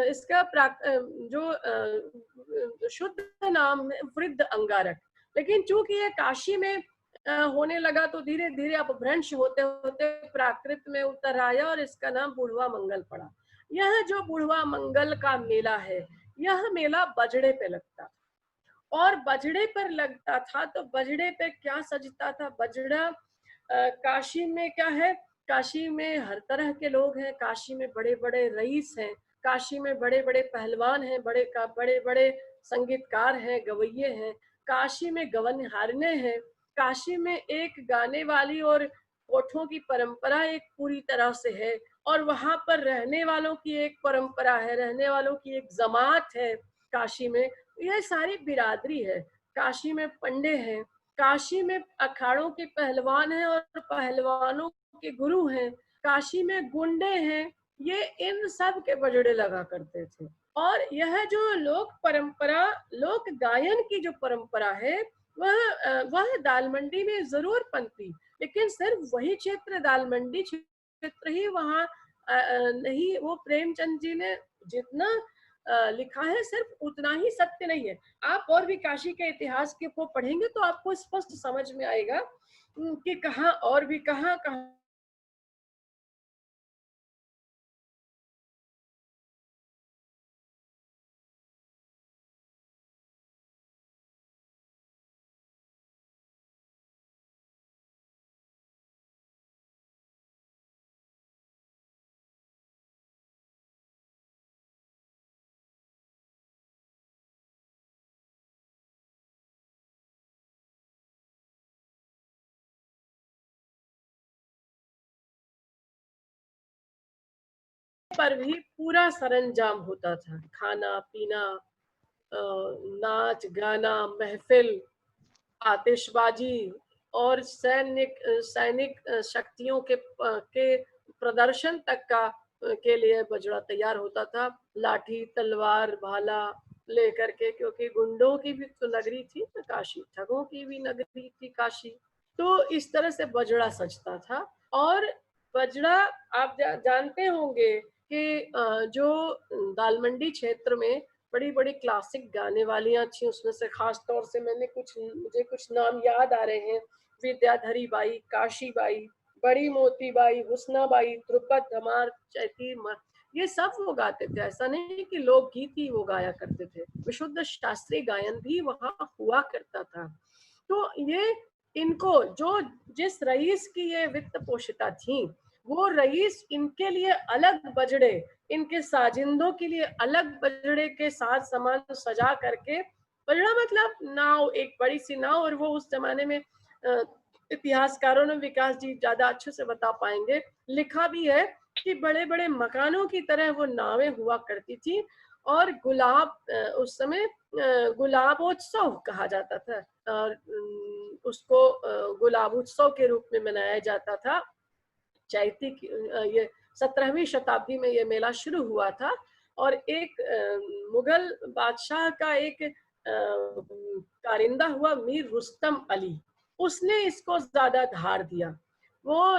इसका जो शुद्ध नाम है वृद्ध अंगारक, लेकिन चूंकि ये काशी में होने लगा, तो धीरे धीरे अपभ्रंश होते होते प्राकृत में उतर आया और इसका नाम बुढ़वा मंगल पड़ा। यह जो बुढ़वा मंगल का मेला है, यह मेला बजड़े पे लगता था, और बजड़े पर लगता था तो बजड़े पे क्या सजता था, बजड़ा काशी में क्या है, काशी में हर तरह के लोग हैं, काशी में बड़े बड़े रईस हैं, काशी में बड़े बड़े पहलवान हैं, बड़े बड़े संगीतकार हैं, गवैये हैं, काशी में गवनहारने हैं, काशी में एक गाने वाली और कोठों की परंपरा एक पूरी तरह से है, और वहां पर रहने वालों की एक परंपरा है, रहने वालों की एक जमात है काशी में। यह सारी बिरादरी है। काशी में पंडे हैं, काशी में अखाड़ों के पहलवान हैं और पहलवानों के गुरु हैं, काशी में गुंडे हैं, ये इन सब के बजड़े लगा करते थे। और यह जो लोक परंपरा, लोक गायन की जो परंपरा है, वह दालमंडी में जरूर पनपी, लेकिन सिर्फ वही क्षेत्र, दालमंडी क्षेत्र ही वहाँ नहीं। वो प्रेमचंद जी ने जितना लिखा है सिर्फ उतना ही सत्य नहीं है। आप और भी काशी के इतिहास के को पढ़ेंगे तो आपको स्पष्ट समझ में आएगा कि कहाँ और भी कहाँ कहाँ पर भी पूरा सरंजाम होता था, खाना पीना, नाच गाना, महफिल, आतिशबाजी और सैनिक शक्तियों के प्रदर्शन तक के लिए बजड़ा तैयार होता था। लाठी, तलवार, भाला लेकर के, क्योंकि गुंडों की भी तो नगरी थी ना काशी, ठगों की भी नगरी थी काशी। तो इस तरह से बजड़ा सजता था। और बजड़ा आप जानते होंगे कि जो दालमंडी क्षेत्र में बड़ी बड़ी क्लासिक गाने वालियां थी, उसमें से खास तौर से मुझे कुछ नाम याद आ रहे हैं। विद्याधरी बाई, काशी बाई, बड़ी मोती बाई, हुस्नाबाई, द्रुपद धमार, ये सब वो गाते थे। ऐसा नहीं कि लोकगीत ही वो गाया करते थे, विशुद्ध शास्त्रीय गायन भी वहाँ हुआ करता था। तो ये इनको जो जिस रईस की ये वित्त पोषिता थी, वो रईस इनके लिए अलग बजड़े, इनके साजिंदों के लिए अलग बजड़े के साथ सामान सजा करके, बजड़ा मतलब नाव, एक बड़ी सी नाव। और वो उस जमाने में इतिहासकारों ने, विकास जी ज्यादा अच्छे से बता पाएंगे, लिखा भी है कि बड़े बड़े मकानों की तरह वो नावें हुआ करती थी। और उस समय गुलाबोत्सव कहा जाता था, और उसको गुलाबोत्सव के रूप में मनाया जाता था। चैती ये 17वीं शताब्दी में ये मेला शुरू हुआ था। और एक मुगल बादशाह का एक कारिंदा हुआ मीर रुस्तम अली, उसने इसको ज्यादा धार दिया। वो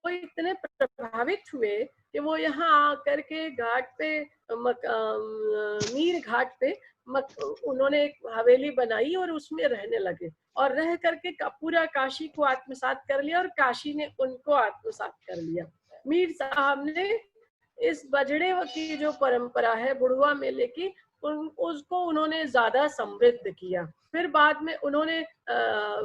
इतने प्रभावित हुए कि वो यहाँ आकर के घाट पे, मीर घाट पे उन्होंने एक हवेली बनाई और उसमें रहने लगे, और रह करके पूरा काशी को आत्मसात कर लिया, और काशी ने उनको आत्मसात कर लिया। मीर साहब ने इस बजड़े की जो परंपरा है बुढ़वा मेले की, उसको उन्होंने ज्यादा समृद्ध किया। फिर बाद में उन्होंने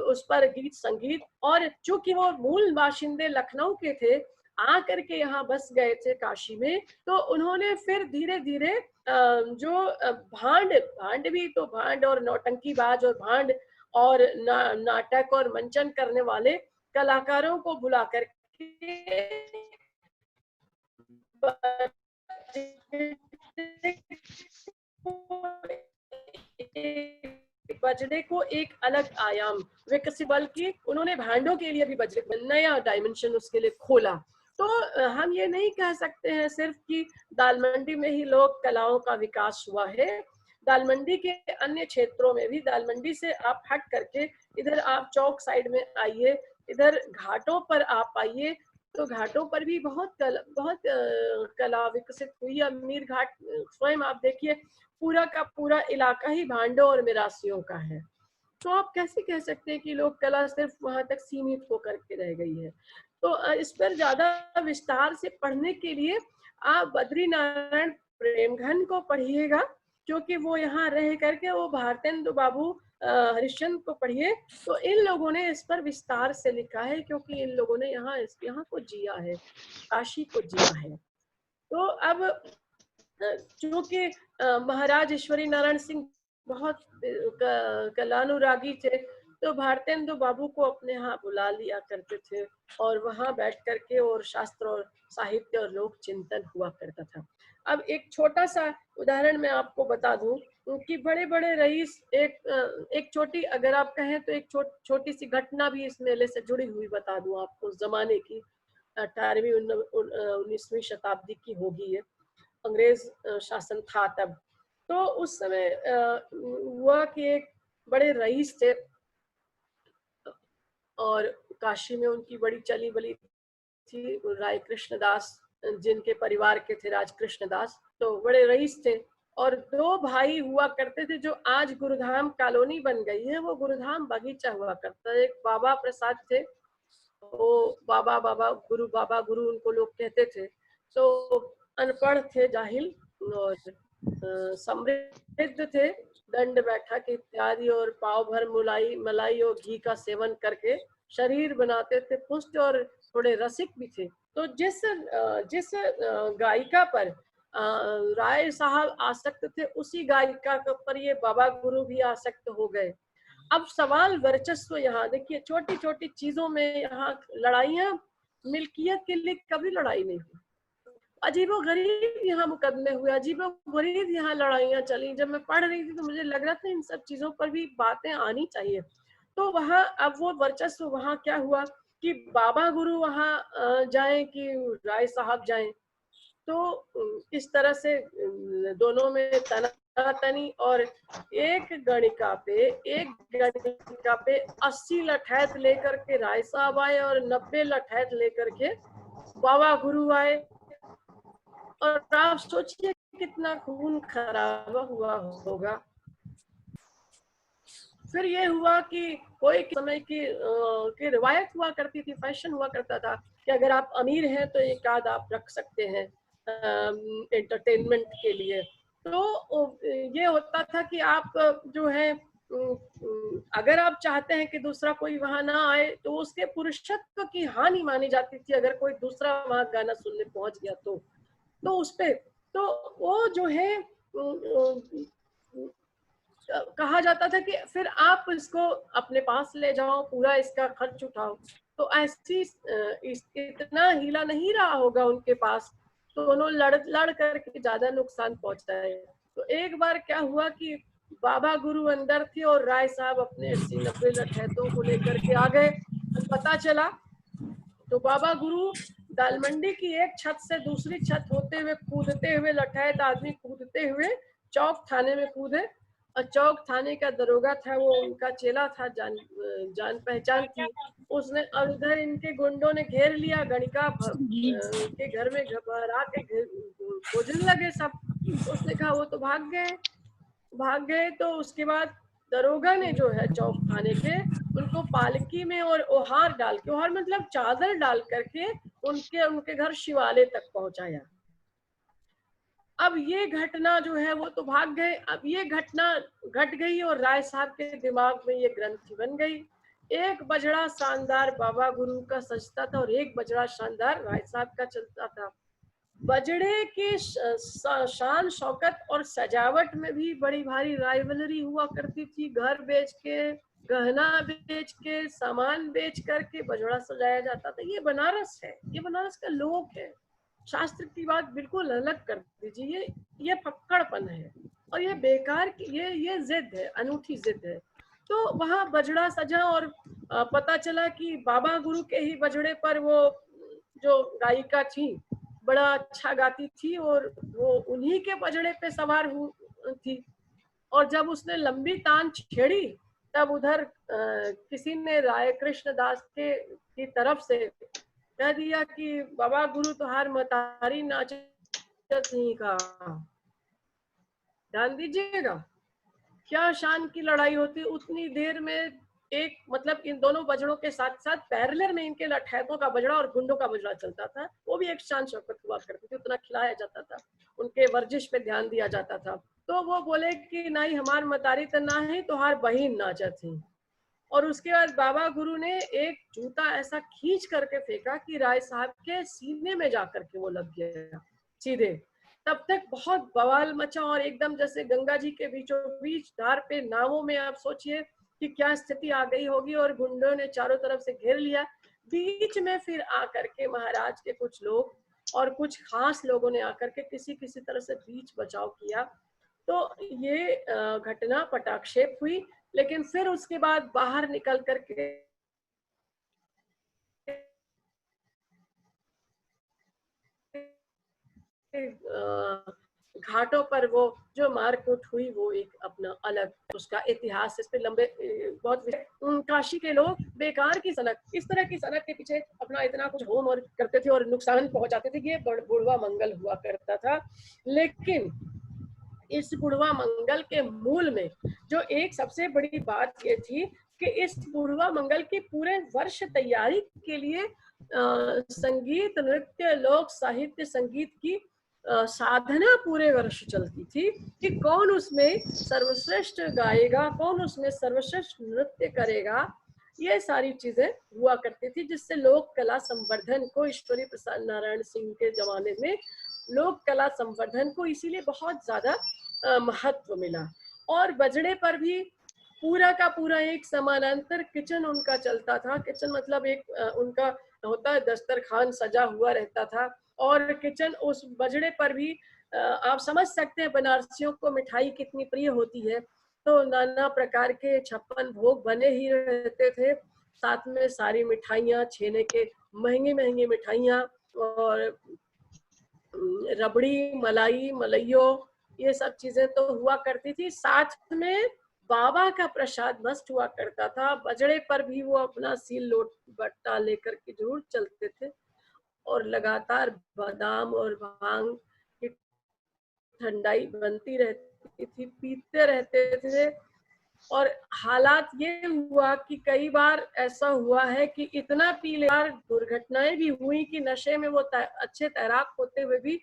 उस पर गीत संगीत, और चूंकि वो मूल बाशिंदे लखनऊ के थे, आ करके यहाँ बस गए थे काशी में, तो उन्होंने फिर धीरे धीरे जो भांड भी, तो भांड और नौटंकीबाज और भांड और नाटक और मंचन करने वाले कलाकारों को बुला करके बजड़े को एक अलग आयाम विकसित, बल्कि उन्होंने भांडों के लिए भी बजड़े नया डायमेंशन उसके लिए खोला। तो हम ये नहीं कह सकते हैं सिर्फ कि दालमंडी में ही लोक कलाओं का विकास हुआ है। दालमंडी के अन्य क्षेत्रों में भी, दालमंडी से आप हट करके इधर आप चौक साइड में आइए, इधर घाटों पर आप आइए, तो घाटों पर भी बहुत कला विकसित हुई। अमीर घाट स्वयं आप देखिए, पूरा का पूरा इलाका ही भांडों और मिरासियों का है। तो आप कैसे कह सकते हैं कि लोक कला सिर्फ वहां तक सीमित होकर के रह गई है। तो इस पर ज्यादा विस्तार से पढ़ने के लिए आप बद्रीनारायण प्रेमघन को पढ़िएगा, क्योंकि वो यहाँ रह करके, वो भारतेंदु बाबू हरिश्चंद्र को पढ़िए। तो इन लोगों ने इस पर विस्तार से लिखा है, क्योंकि इन लोगों ने यहाँ को जिया है, काशी को जिया है। तो अब चूंकि महाराज ईश्वरी नारायण सिंह बहुत कलानुरागी थे, तो भारतेंदु बाबू को अपने यहाँ बुला लिया करते थे, और वहाँ बैठ करके और शास्त्र और साहित्य और लोक चिंतन हुआ करता था। अब एक छोटा सा उदाहरण मैं आपको बता दूं कि बड़े बड़े रईस, एक छोटी, अगर आप कहें तो एक छोटी सी घटना भी इस मेले से जुड़ी हुई बता दूं आपको। उस जमाने की 18वीं 19वीं शताब्दी की होगी, ये अंग्रेज शासन था तब। तो उस समय हुआ कि एक बड़े रईस थे, और काशी में उनकी बड़ी चली बली थी, राय कृष्णदास जिनके परिवार के थे, राज कृष्णदास। तो बड़े रईस थे, और दो भाई हुआ करते थे, जो आज गुरुधाम कॉलोनी बन गई है, वो गुरुधाम बगीचा हुआ करता है। एक बाबा प्रसाद थे, वो बाबा गुरु उनको लोग कहते थे। तो अनपढ़ थे, जाहिल और समृद्ध थे, दंड बैठक इत्यादि और पाव भर मलाई और घी का सेवन करके शरीर बनाते थे पुष्ट, और थोड़े रसिक भी थे। तो जिस गायिका पर राय साहब आसक्त थे, उसी गायिका पर ये बाबा गुरु भी आसक्त हो गए। अब सवाल वर्चस्व, यहाँ देखिए, छोटी छोटी चीजों में यहाँ लड़ाइयाँ, मिल्कियत के लिए कभी लड़ाई नहीं हुई। अजीबो गरीब यहाँ मुकदमे हुए, अजीबो गरीब यहाँ लड़ाइयाँ चली। जब मैं पढ़ रही थी तो मुझे लग रहा था इन सब चीजों पर भी बातें आनी चाहिए। तो वहाँ अब वो वर्चस्व वहाँ क्या हुआ कि बाबा गुरु वहाँ जाएं कि राय साहब जाएं, तो इस तरह से दोनों में तनातनी। और एक गणिका पे 80 लठैत लेकर के राय साहब आए और 90 लठैत लेकर के बाबा गुरु आए। और आप सोचिए कितना खून खराबा हुआ होगा। फिर ये हुआ कि कोई समय की रिवायत हुआ करती थी, फैशन हुआ करता था कि अगर आप अमीर हैं तो एक आध आप रख सकते हैं एंटरटेनमेंट के लिए। तो ये होता था कि आप जो है अगर आप चाहते हैं कि दूसरा कोई वहां ना आए तो उसके पुरुषत्व की हानि मानी जाती थी अगर कोई दूसरा वहां गाना सुनने पहुंच गया तो उस पे तो वो जो है कहा जाता था कि फिर आप इसको अपने पास ले जाओ, पूरा इसका खर्च उठाओ। तो ऐसी इतना हीला नहीं रहा होगा उनके पास, तो उन्होंने लड़ करके ज्यादा नुकसान पहुंचाया। तो एक बार क्या हुआ कि बाबा गुरु अंदर थे और राय साहब अपने 80-90 लठैतों को लेकर के आ गए। पता चला तो बाबा गुरु दालमंडी की एक छत से दूसरी छत होते हुए कूदते हुए, लठैत आदमी कूदते हुए चौक थाने में कूदे। और चौक थाने का दरोगा था, वो उनका चेला था, जान पहचान थी उसने। और उधर इनके गुंडों ने घेर लिया, गणिका के घर में घबरा के खोजने लगे सब। उसने कहा वो तो भाग गए। तो उसके बाद दरोगा ने जो है चौक थाने के उनको पालकी में और ओहार डाल के, ओहार मतलब चादर डाल करके उनके घर शिवालय तक पहुंचाया। अब ये घटना जो है वो तो भाग गए। अब ये घटना घट गई और राय साहब के दिमाग में ये ग्रंथि बन गई। एक बजड़ा शानदार बाबा गुरु का सजता था और एक बजड़ा शानदार राय साहब का चलता था। बजड़े की शान शौकत और सजावट में भी बड़ी भारी राइवलरी हुआ करती थी। घर बेच के, गहना बेच के, सामान बेच करके बजड़ा सजाया जाता था। ये बनारस है, ये बनारस का लोक है। शास्त्र की बात बिल्कुल अलग कर दीजिए। ये फक्कड़पन है और ये बेकार की ये जिद है, अनूठी जिद है। तो वहां बजड़ा सजा और पता चला कि बाबा गुरु के ही बजड़े पर वो जो गायिका थी बड़ा अच्छा गाती थी और वो उन्हीं के बजड़े पे सवार थी। और जब उसने लंबी तान छेड़ी तब उधर किसी ने राय कृष्ण दास की तरफ से कह दिया कि बाबा गुरु तुहार मतारी नाचत नहीं का। ध्यान दीजिएगा क्या शान की लड़ाई होती। उतनी देर में एक मतलब इन दोनों बजड़ों के साथ साथ पैरेलल में इनके लठैतों का बजड़ा और गुंडों का बजड़ा चलता था। वो भी एक शान शौकत हुआ करती थी, उतना खिलाया जाता था, उनके वर्जिश पे ध्यान दिया जाता था। तो वो बोले कि नहीं हमार मतारी तो ना है, तुहार बहिन नाचत थी। और उसके बाद बाबा गुरु ने एक जूता ऐसा खींच करके फेंका कि राय साहब के सीने में जाकर के वो लग गया सीधे। तब तक बहुत बवाल मचा और एकदम जैसे गंगा जी के बीचों बीच धार पे नावों में आप सोचिए कि क्या स्थिति आ गई होगी। और गुंडों ने चारों तरफ से घेर लिया। बीच में फिर आकर के महाराज के कुछ लोग और कुछ खास लोगों ने आकर के किसी तरह से बीच बचाव किया। तो ये घटना पटाक्षेप हुई। लेकिन फिर उसके बाद बाहर निकल करके घाटों पर वो जो मारकूट हुई वो एक अपना अलग उसका इतिहास। इस पे लंबे बहुत काशी के लोग बेकार की सनक, इस तरह की सनक के पीछे अपना इतना कुछ होम और करते थे और नुकसान पहुंचाते थे। ये बुढ़वा मंगल हुआ करता था। लेकिन इस बुढ़वा मंगल के मूल में जो एक सबसे बड़ी बात ये थी कि इस बुढ़वा मंगल की पूरे वर्ष तैयारी के लिए संगीत, नृत्य, लोक साहित्य, संगीत की साधना पूरे वर्ष चलती थी कि कौन उसमें सर्वश्रेष्ठ गाएगा, कौन उसमें सर्वश्रेष्ठ नृत्य करेगा। ये सारी चीजें हुआ करती थी जिससे लोक कला संवर्धन को, ईश्वरी प्रसाद नारायण सिंह के जमाने में लोक कला संवर्धन को इसीलिए बहुत ज्यादा महत्व मिला। और बजड़े पर भी पूरा का पूरा एक समानांतर किचन उनका चलता था। किचन मतलब एक उनका होता है दस्तरखान सजा हुआ रहता था और किचन उस बजड़े पर भी आप समझ सकते हैं बनारसियों को मिठाई कितनी प्रिय होती है। तो नाना प्रकार के 56 भोग बने ही रहते थे, साथ में सारी मिठाइयाँ, छेने के महंगी महंगी मिठाइयाँ और रबड़ी, मलाई, मलइयो, ये सब चीजें तो हुआ करती थी। साथ में बाबा का प्रसाद मस्त हुआ करता था। बजड़े पर भी वो अपना सील लोट बट्टा लेकर के जरूर चलते थे और लगातार बादाम और भांग की ठंडाई बनती रहती थी, पीते रहते थे। और हालात ये हुआ कि कई बार ऐसा हुआ है कि इतना पी ले, दुर्घटनाएं भी हुई कि नशे में वो अच्छे तैराक होते हुए भी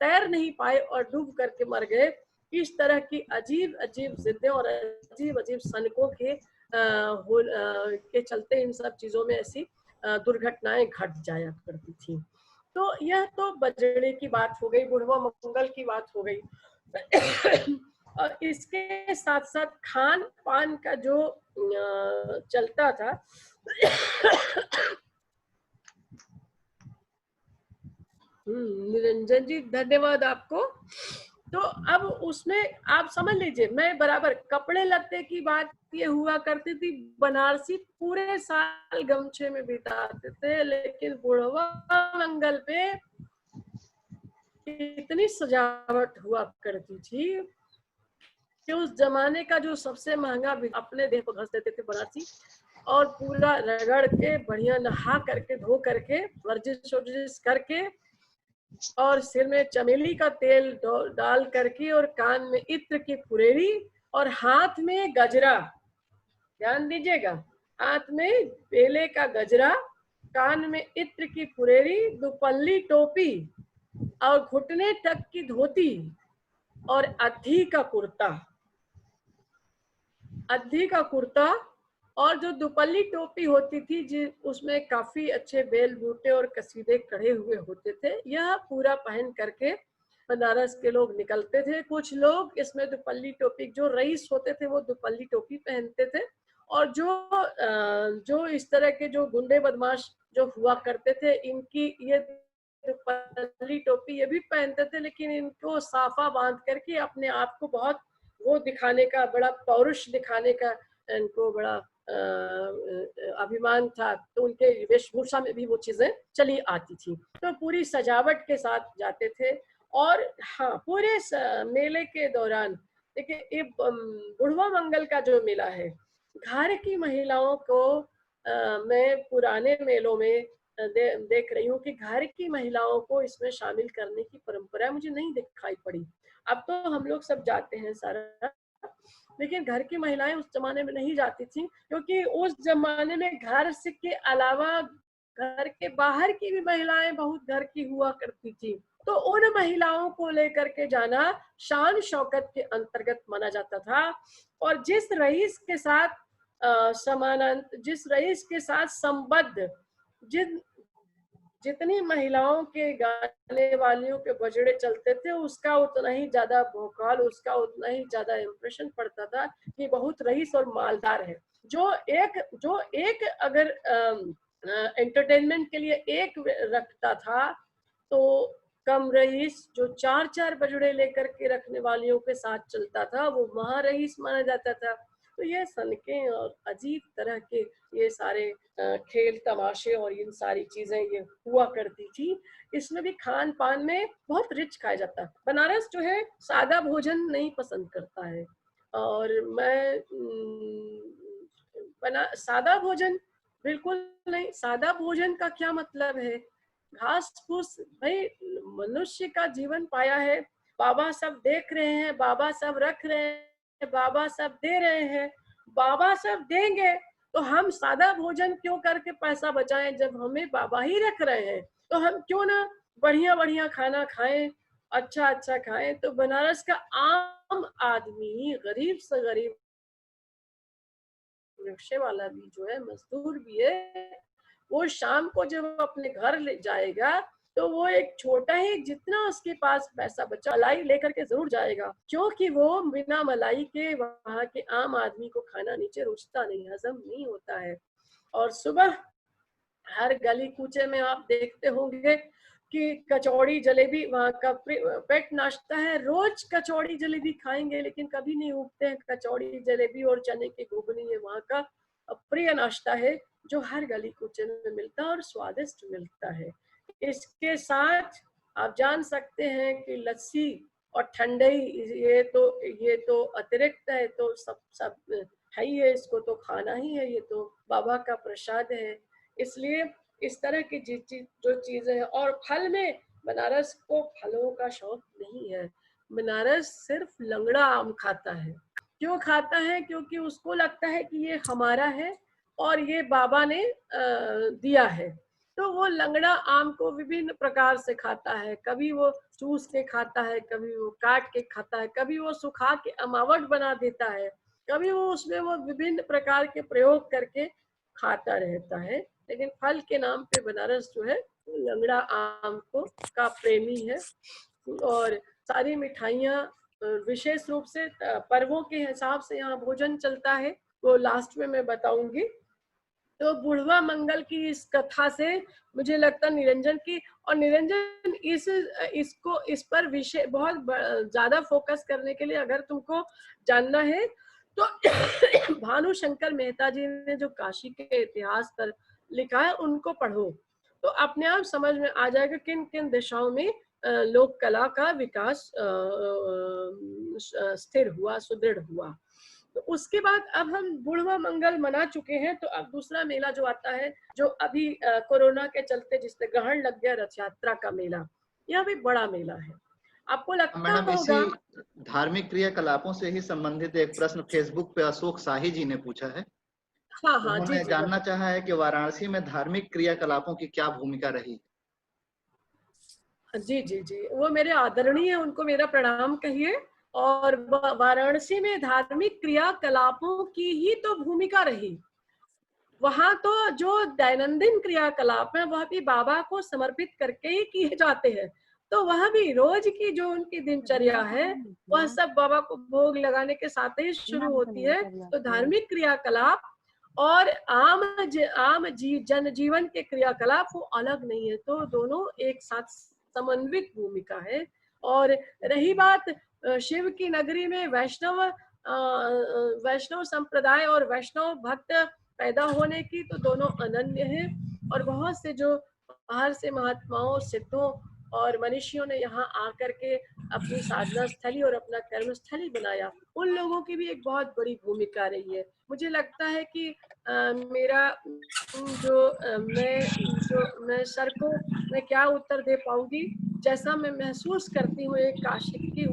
तैर नहीं पाए और डूब करके मर गए। इस तरह की अजीब अजीब जिद्दें और अजीब अजीब सनकों के चलते इन सब चीजों में ऐसी दुर्घटनाएं घट जाया करती थी। तो यह तो बजड़े की बात हो गई, बुढ़वा मंगल की बात हो गई। और इसके साथ साथ खान पान का जो चलता था निरंजन जी धन्यवाद आपको। तो अब उसमें आप समझ लीजिए, मैं बराबर कपड़े लत्ते की बात ये हुआ करती थी, बनारसी पूरे साल गमछे में बिताते थे, लेकिन बुढ़वा मंगल पे इतनी सजावट हुआ करती थी कि उस जमाने का जो सबसे महंगा अपने देह पर घस देते थे बनारसी, और पूरा रगड़ के बढ़िया नहा करके धो करके वर्जिश वर्जिश करके और सिर में चमेली का तेल डाल करके और कान में इत्र की फुरेरी और हाथ में गजरा, ध्यान दीजिएगा, हाथ में बेले का गजरा, कान में इत्र की फुरेरी, दुपल्ली टोपी और घुटने तक की धोती और अद्धी का कुर्ता और जो दुपल्ली टोपी होती थी उसमें काफी अच्छे बेल बूटे और कसीदे कढ़े हुए होते थे। यह पूरा पहन करके बनारस के लोग निकलते थे। कुछ लोग इसमें दुपल्ली टोपी, जो रईस होते थे वो दुपल्ली टोपी पहनते थे, और जो इस तरह के जो गुंडे बदमाश जो हुआ करते थे, इनकी ये दुपल्ली टोपी ये भी पहनते थे, लेकिन इनको साफा बांध करके अपने आप को बहुत वो दिखाने का, बड़ा पौरुष दिखाने का इनको बड़ा अभिमान था, तो उनके वेशभूषा में भी वो चीजें चली आती थी। तो पूरी सजावट के साथ जाते थे। और हाँ, पूरे मेले के दौरान देखिए, ये बुढ़वा मंगल का जो मेला है, घर की महिलाओं को मैं पुराने मेलों में देख रही हूँ कि घर की महिलाओं को इसमें शामिल करने की परंपरा मुझे नहीं दिखाई पड़ी। अब तो हम लोग सब जाते हैं सारा, लेकिन घर की महिलाएं उस जमाने में नहीं जाती थी, क्योंकि उस जमाने में घर से के अलावा घर के बाहर की भी महिलाएं बहुत घर की हुआ करती थी। तो उन महिलाओं को लेकर के जाना शान शौकत के अंतर्गत माना जाता था। और जिस रईस के साथ जिस रईस के साथ संबद्ध जितनी महिलाओं के गाने वालियों के बजड़े चलते थे, उसका उतना ही ज्यादा भोकाल, उसका उतना ही ज्यादा इम्प्रेशन पड़ता था कि बहुत रईस और मालदार है। जो एक अगर एंटरटेनमेंट के लिए एक रखता था, तो कम रईस जो 4-4 बजड़े लेकर के रखने वालियों के साथ चलता था, वो महारईस माना जाता था। तो ये सनके और अजीब तरह के ये सारे खेल तमाशे और इन सारी चीजें ये हुआ करती थी। इसमें भी खान पान में बहुत रिच खाया जाता है। बनारस जो है सादा भोजन नहीं पसंद करता है, और मैं सादा भोजन बिल्कुल नहीं। सादा भोजन का क्या मतलब है? घास फूस, भाई मनुष्य का जीवन पाया है, बाबा सब देख रहे हैं, बाबा सब रख रहे हैं, बाबा सब दे रहे हैं, बाबा सब देंगे, तो हम सादा भोजन क्यों करके पैसा बचाएं? जब हमें बाबा ही रख रहे हैं, तो हम क्यों ना बढ़िया बढ़िया खाना खाएं, अच्छा अच्छा खाएं। तो बनारस का आम आदमी, गरीब से गरीब, रिक्शे वाला भी जो है, मजदूर भी है, वो शाम को जब अपने घर ले जाएगा, तो वो एक छोटा ही, जितना उसके पास पैसा बचा, मलाई लेकर के जरूर जाएगा, क्योंकि वो बिना मलाई के वहां के आम आदमी को खाना नीचे रुचता नहीं, हजम नहीं होता है। और सुबह हर गली कूचे में आप देखते होंगे कि कचौड़ी जलेबी वहाँ का पेट नाश्ता है। रोज कचौड़ी जलेबी खाएंगे लेकिन कभी नहीं उगते हैं। कचौड़ी जलेबी और चने की घुगनी ये वहाँ का प्रिय नाश्ता है जो हर गली कूचे में मिलता है और स्वादिष्ट मिलता है। इसके साथ आप जान सकते हैं कि लस्सी और ठंडई ये तो अतिरिक्त है, तो सब है ही है, इसको तो खाना ही है, ये तो बाबा का प्रसाद है। इसलिए इस तरह की जो चीजें हैं। और फल में बनारस को फलों का शौक नहीं है। बनारस सिर्फ लंगड़ा आम खाता है। क्यों खाता है? क्योंकि उसको लगता है कि ये हमारा है और ये बाबा ने दिया है। तो वो लंगड़ा आम को विभिन्न प्रकार से खाता है। कभी वो चूस के खाता है, कभी वो काट के खाता है, कभी वो सुखा के अमावट बना देता है, कभी वो उसमें वो विभिन्न प्रकार के प्रयोग करके खाता रहता है। लेकिन फल के नाम पे बनारस जो है लंगड़ा आम को का प्रेमी है। और सारी मिठाइयाँ विशेष रूप से पर्वों के हिसाब से यहाँ भोजन चलता है, वो लास्ट में मैं बताऊंगी। तो बुढ़वा मंगल की इस कथा से मुझे लगता निरंजन की, और निरंजन इस पर विषय बहुत ज्यादा फोकस करने के लिए अगर तुमको जानना है तो भानु शंकर मेहता जी ने जो काशी के इतिहास पर लिखा है उनको पढ़ो, तो अपने आप समझ में आ जाएगा किन किन दिशाओं में लोक कला का विकास स्थिर हुआ, सुदृढ़ हुआ। तो उसके बाद अब हम बुढ़वा मंगल मना चुके हैं, तो अब दूसरा मेला जो आता है, जो अभी कोरोना के चलते जिससे ग्रहण लग गया, रथ यात्रा का मेला, यह भी बड़ा मेला है। आपको लगता मैडम होगा। इसी धार्मिक क्रियाकलापों से ही संबंधित एक प्रश्न फेसबुक पे अशोक शाही जी ने पूछा है। हाँ हाँ जी उन्होंने जी जानना चाहा है कि वाराणसी में धार्मिक क्रियाकलापों की क्या भूमिका रही। जी जी जी, वो मेरे आदरणीय है, उनको मेरा प्रणाम कहिए। और वाराणसी में धार्मिक क्रियाकलापों की ही तो भूमिका रही। वहां तो जो दैनंदिन क्रियाकलाप है वह भी बाबा को समर्पित करके ही किए जाते हैं। तो वह भी रोज की जो उनकी दिनचर्या है वह सब बाबा को भोग लगाने के साथ ही शुरू होती है। तो धार्मिक क्रियाकलाप और जनजीवन के क्रियाकलाप वो अलग नहीं है, तो दोनों एक साथ समन्वित भूमिका है। और रही बात शिव की नगरी में वैष्णव संप्रदाय और वैष्णव भक्त पैदा होने की, तो दोनों अनन्य हैं। और बहुत से जो बाहर से महात्माओं, सिद्धों और मनीषियों ने यहाँ आकर के अपनी साधना स्थली और अपना कर्म स्थली बनाया, उन लोगों की भी एक बहुत बड़ी भूमिका रही है। मुझे लगता है कि मैं सर को मैं क्या उत्तर दे पाऊंगी, जैसा मैं महसूस करती हूँ एक काशी की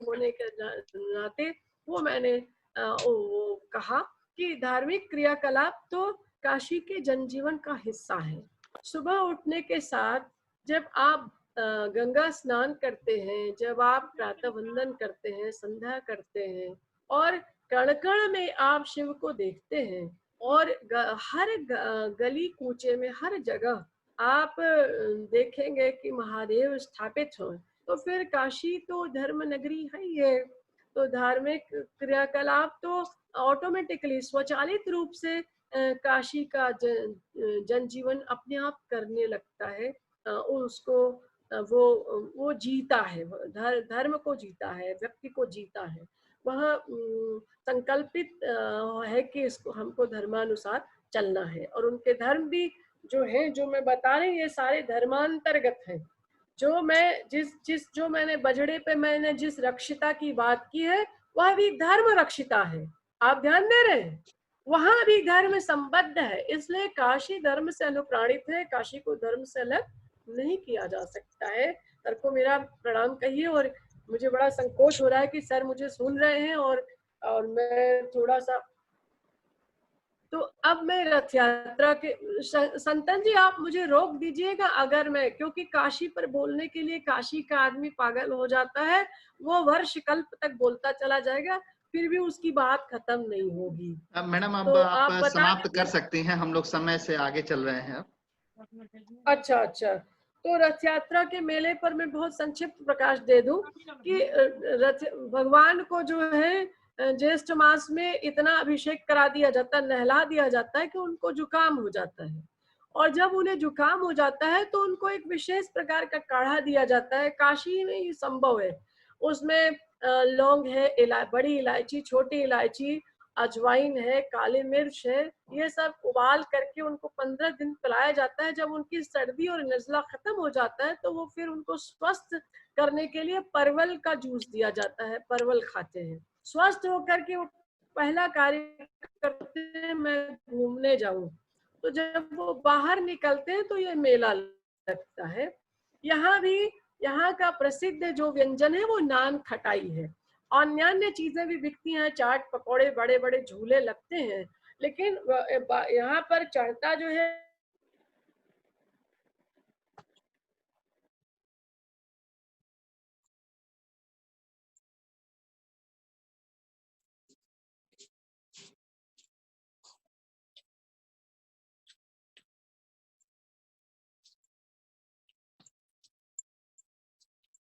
होने के नाते, वो मैंने वो कहा कि धार्मिक क्रियाकलाप तो काशी के जनजीवन का हिस्सा है। सुबह उठने के साथ जब आप गंगा स्नान करते हैं, जब आप प्रातः वंदन करते हैं, संध्या करते हैं, और कण कण में आप शिव को देखते हैं, और हर गली कूचे में हर जगह आप देखेंगे कि महादेव स्थापित हो, तो फिर काशी तो धर्म नगरी है ही है। तो धार्मिक क्रियाकलाप तो ऑटोमेटिकली स्वचालित रूप से काशी का जनजीवन अपने आप करने लगता है। उसको वो जीता है, धर्म को जीता है, व्यक्ति को जीता है। वह संकल्पित है कि इसको हमको धर्मानुसार चलना है। और उनके धर्म भी जो है, जो मैं बता रही, ये सारे धर्मांतर्गत हैं। जो मैंने बजड़े पे मैंने जिस रक्षिता की बात की है, वह भी धर्म रक्षिता है। आप ध्यान दे रहे हैं, वहां भी धर्म संबद्ध है। इसलिए काशी धर्म से अनुप्राणित है, काशी को धर्म से अलग नहीं किया जा सकता है। सर को मेरा प्रणाम कहिए। और मुझे बड़ा संकोच हो रहा है कि सर मुझे सुन रहे हैं, और मैं थोड़ा सा, तो अब मैं रथ यात्रा के, संतन जी आप मुझे रोक दीजिएगा अगर मैं, क्योंकि काशी पर बोलने के लिए काशी का आदमी पागल हो जाता है, वो वर्ष कल्प तक बोलता चला जाएगा, फिर भी उसकी बात खत्म नहीं होगी। मैडम अब तो आप बता समाप्त कर सकती हैं, हम लोग समय से आगे चल रहे हैं। अच्छा अच्छा, तो रथ यात्रा के मेले पर मैं बहुत संक्षिप्त प्रकाश दे दूं कि भगवान को जो है ज्येष्ठ मास में इतना अभिषेक करा दिया जाता है, नहला दिया जाता है कि उनको जुकाम हो जाता है। और जब उन्हें जुकाम हो जाता है तो उनको एक विशेष प्रकार का काढ़ा दिया जाता है, काशी में ही संभव है। उसमें लौंग है, बड़ी इलायची, छोटी इलायची, अजवाइन है, काली मिर्च है, ये सब उबाल करके उनको 15 दिन पिलाया जाता है। जब उनकी सर्दी और नज़ला खत्म हो जाता है तो वो फिर उनको स्वस्थ करने के लिए परवल का जूस दिया जाता है, परवल खाते हैं। स्वस्थ होकर के वो पहला कार्य करते हैं, मैं घूमने जाऊं। तो जब वो बाहर निकलते हैं तो ये मेला लगता है। यहाँ भी, यहाँ का प्रसिद्ध जो व्यंजन है वो नान खटाई है। अन्य चीजें भी बिकती हैं, चाट पकौड़े, बड़े बड़े झूले लगते हैं, लेकिन यहाँ पर चढ़ता जो है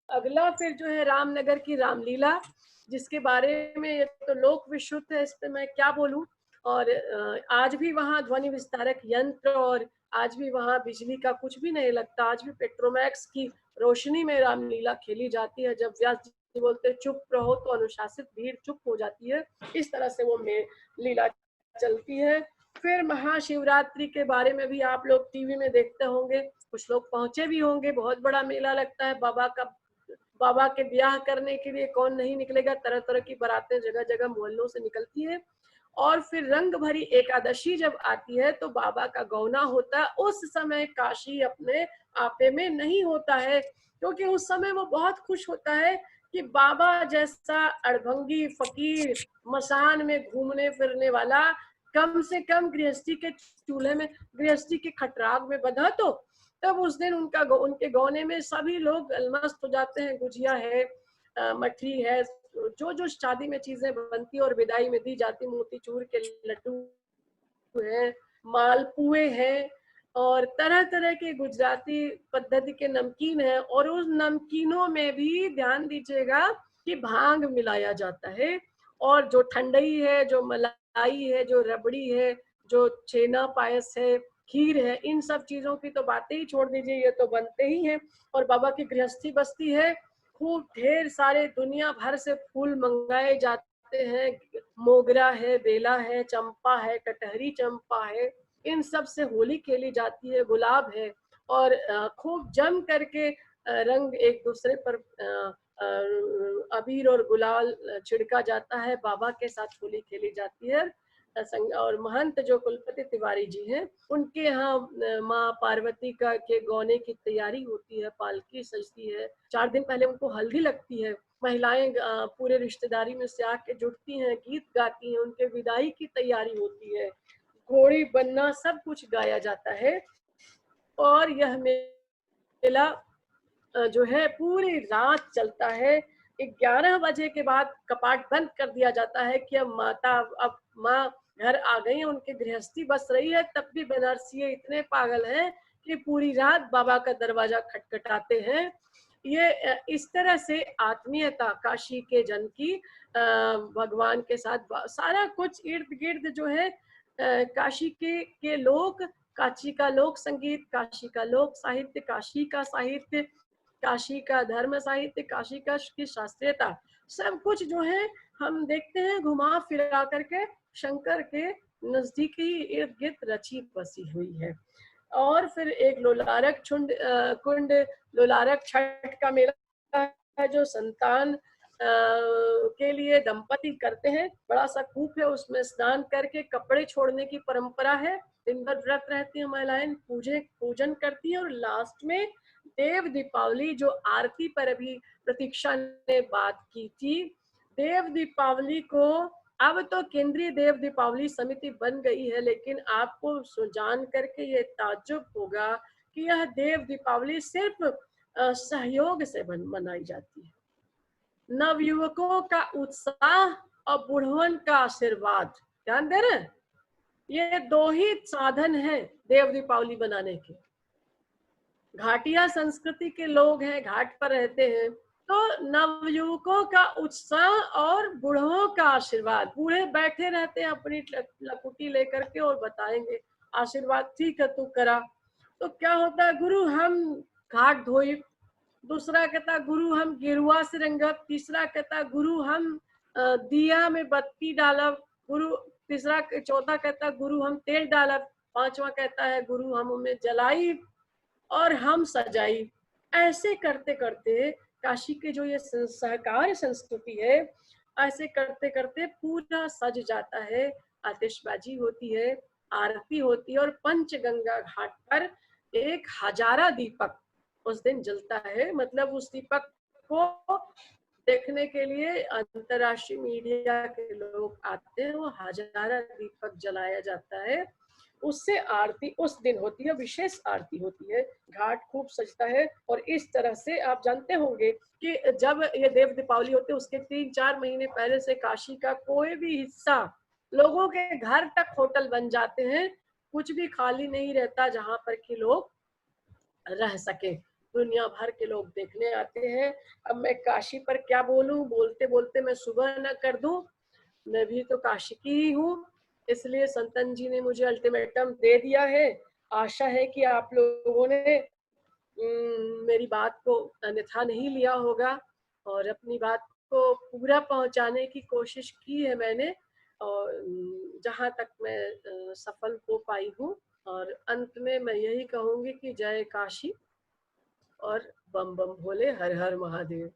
अगला फिर जो है रामनगर की रामलीला, जिसके बारे में तो लोक विशुद्ध है, इस पे मैं क्या बोलूं। और आज भी वहाँ ध्वनि विस्तारक यंत्र और आज भी वहाँ बिजली का कुछ भी नहीं लगता। आज भी पेट्रोमैक्स की रोशनी में रामलीला खेली जाती है। जब व्यास जी बोलते चुप रहो तो अनुशासित भीड़ चुप हो जाती है, इस तरह से वो लीला चलती है। फिर महाशिवरात्रि के बारे में भी आप लोग टीवी में देखते होंगे, कुछ लोग पहुंचे भी होंगे। बहुत बड़ा मेला लगता है बाबा के ब्याह करने के लिए कौन नहीं निकलेगा। तरह तरह की बारातें जगह जगह मोहल्लों से निकलती है। और फिर रंग भरी एकादशी जब आती है तो बाबा का गौना होता है। उस समय काशी अपने आपे में नहीं होता है, क्योंकि उस समय वो बहुत खुश होता है कि बाबा जैसा अड़भंगी फकीर मसान में घूमने फिरने वाला कम से कम गृहस्थी के चूल्हे में, गृहस्थी के खटराग में बंधा, तो तब उस दिन उनके गौने में सभी लोग अलमस्त हो जाते हैं। गुजिया है, मठरी है, जो जो शादी में चीजें बनती और विदाई में दी जाती, मोतीचूर के लड्डू है, मालपुए हैं, और तरह तरह के गुजराती पद्धति के नमकीन है। और उस नमकीनों में भी ध्यान दीजिएगा कि भांग मिलाया जाता है। और जो ठंडई है, जो मलाई है, जो रबड़ी है, जो छेना पायस है, खीर है, इन सब चीजों की तो बातें ही छोड़ दीजिए, ये तो बनते ही हैं। और बाबा की गृहस्थी बस्ती है, खूब ढेर सारे दुनिया भर से फूल मंगाए जाते हैं। मोगरा है, बेला है, चंपा है, कटहरी चंपा है, इन सब से होली खेली जाती है। गुलाब है, और खूब जम करके रंग एक दूसरे पर अबीर और गुलाल छिड़का जाता है। बाबा के साथ होली खेली जाती है। और महंत जो कुलपति तिवारी जी हैं, उनके यहाँ माँ पार्वती के गौने की तैयारी होती है, पालकी सजती है। 4 दिन पहले उनको हल्दी लगती है। महिलाएं पूरे रिश्तेदारी में से आके जुटती हैं, गीत गाती हैं, उनके विदाई की तैयारी होती है, घोड़ी बनना सब कुछ गाया जाता है। और यह मेला जो है पूरी रात चलता है। 11 बजे के बाद कपाट बंद कर दिया जाता है कि अब माँ घर आ गई, उनकी गृहस्थी बस रही है। तब भी बनारसी इतने पागल हैं कि पूरी रात बाबा का दरवाजा खटखटाते हैं। ये इस तरह से आत्मीयता काशी के जन की, भगवान के साथ सारा कुछ इर्द गिर्द जो है, काशी के लोक, काशी का लोक संगीत, काशी का लोक साहित्य, काशी का साहित्य, काशी का धर्म साहित्य, काशी का की शास्त्रीयता, सब कुछ जो है हम देखते हैं घुमा फिरा करके शंकर के नजदीक ही इर्द गिर्द रची बसी हुई है। और फिर एक लोलारक कुंड लोलारक छठ का मेला है, जो संतान के लिए दंपति करते हैं। बड़ा सा कूप है, उसमें स्नान करके कपड़े छोड़ने की परंपरा है। दिन भर व्रत रहती है महिलाएं, पूजन करती हैं। और लास्ट में देव दीपावली, जो आरती पर अभी प्रतीक्षा ने बात की थी, देव दीपावली को अब तो केंद्रीय देव दीपावली समिति बन गई है, लेकिन आपको जान करके ये ताज्जुब होगा कि यह देव दीपावली सिर्फ सहयोग से मनाई जाती है। नवयुवकों का उत्साह और बुढ़वन का आशीर्वाद, ध्यान दे रहे हैं, ये 2 ही साधन हैं देव दीपावली बनाने के। घाटिया संस्कृति के लोग हैं, घाट पर रहते हैं, तो नवयुवकों का उत्साह और बूढ़ों का आशीर्वाद। बूढ़े बैठे रहते हैं अपनी लकुटी लेकर के और बताएंगे आशीर्वाद, ठीक है तू करा। तो क्या होता है, गुरु हम घाट धोई, दूसरा कहता गुरु हम गिरुआ से रंगब, तीसरा कहता गुरु हम दिया में बत्ती डालब, गुरु तीसरा चौथा कहता गुरु हम तेल डालब, पांचवा कहता है गुरु हम उनमें जलाई और हम सजाई। ऐसे करते करते काशी के जो ये सहकार संस्कृति है, ऐसे करते करते पूरा सज जाता है, आतिशबाजी होती है, आरती होती है और पंचगंगा घाट पर 1000 दीपक उस दिन जलता है। मतलब उस दीपक को देखने के लिए अंतर्राष्ट्रीय मीडिया के लोग आते हैं, वो 1000 दीपक जलाया जाता है। उससे आरती उस दिन होती है, विशेष आरती होती है, घाट खूब सजता है। और इस तरह से आप जानते होंगे कि जब ये देव दीपावली होती है उसके 3-4 महीने पहले से काशी का कोई भी हिस्सा, लोगों के घर तक होटल बन जाते हैं, कुछ भी खाली नहीं रहता जहां पर कि लोग रह सके। दुनिया भर के लोग देखने आते हैं। अब मैं काशी पर क्या बोलूं, बोलते बोलते मैं सुबह न कर दूं, मैं भी तो काशी की ही हूँ। इसलिए संतन जी ने मुझे अल्टीमेटम दे दिया है। आशा है कि आप लोगों ने मेरी बात को अन्यथा नहीं लिया होगा और अपनी बात को पूरा पहुंचाने की कोशिश की है मैंने, और जहां तक मैं सफल हो पाई हूँ। और अंत में मैं यही कहूंगी कि जय काशी और बम बम भोले, हर हर महादेव।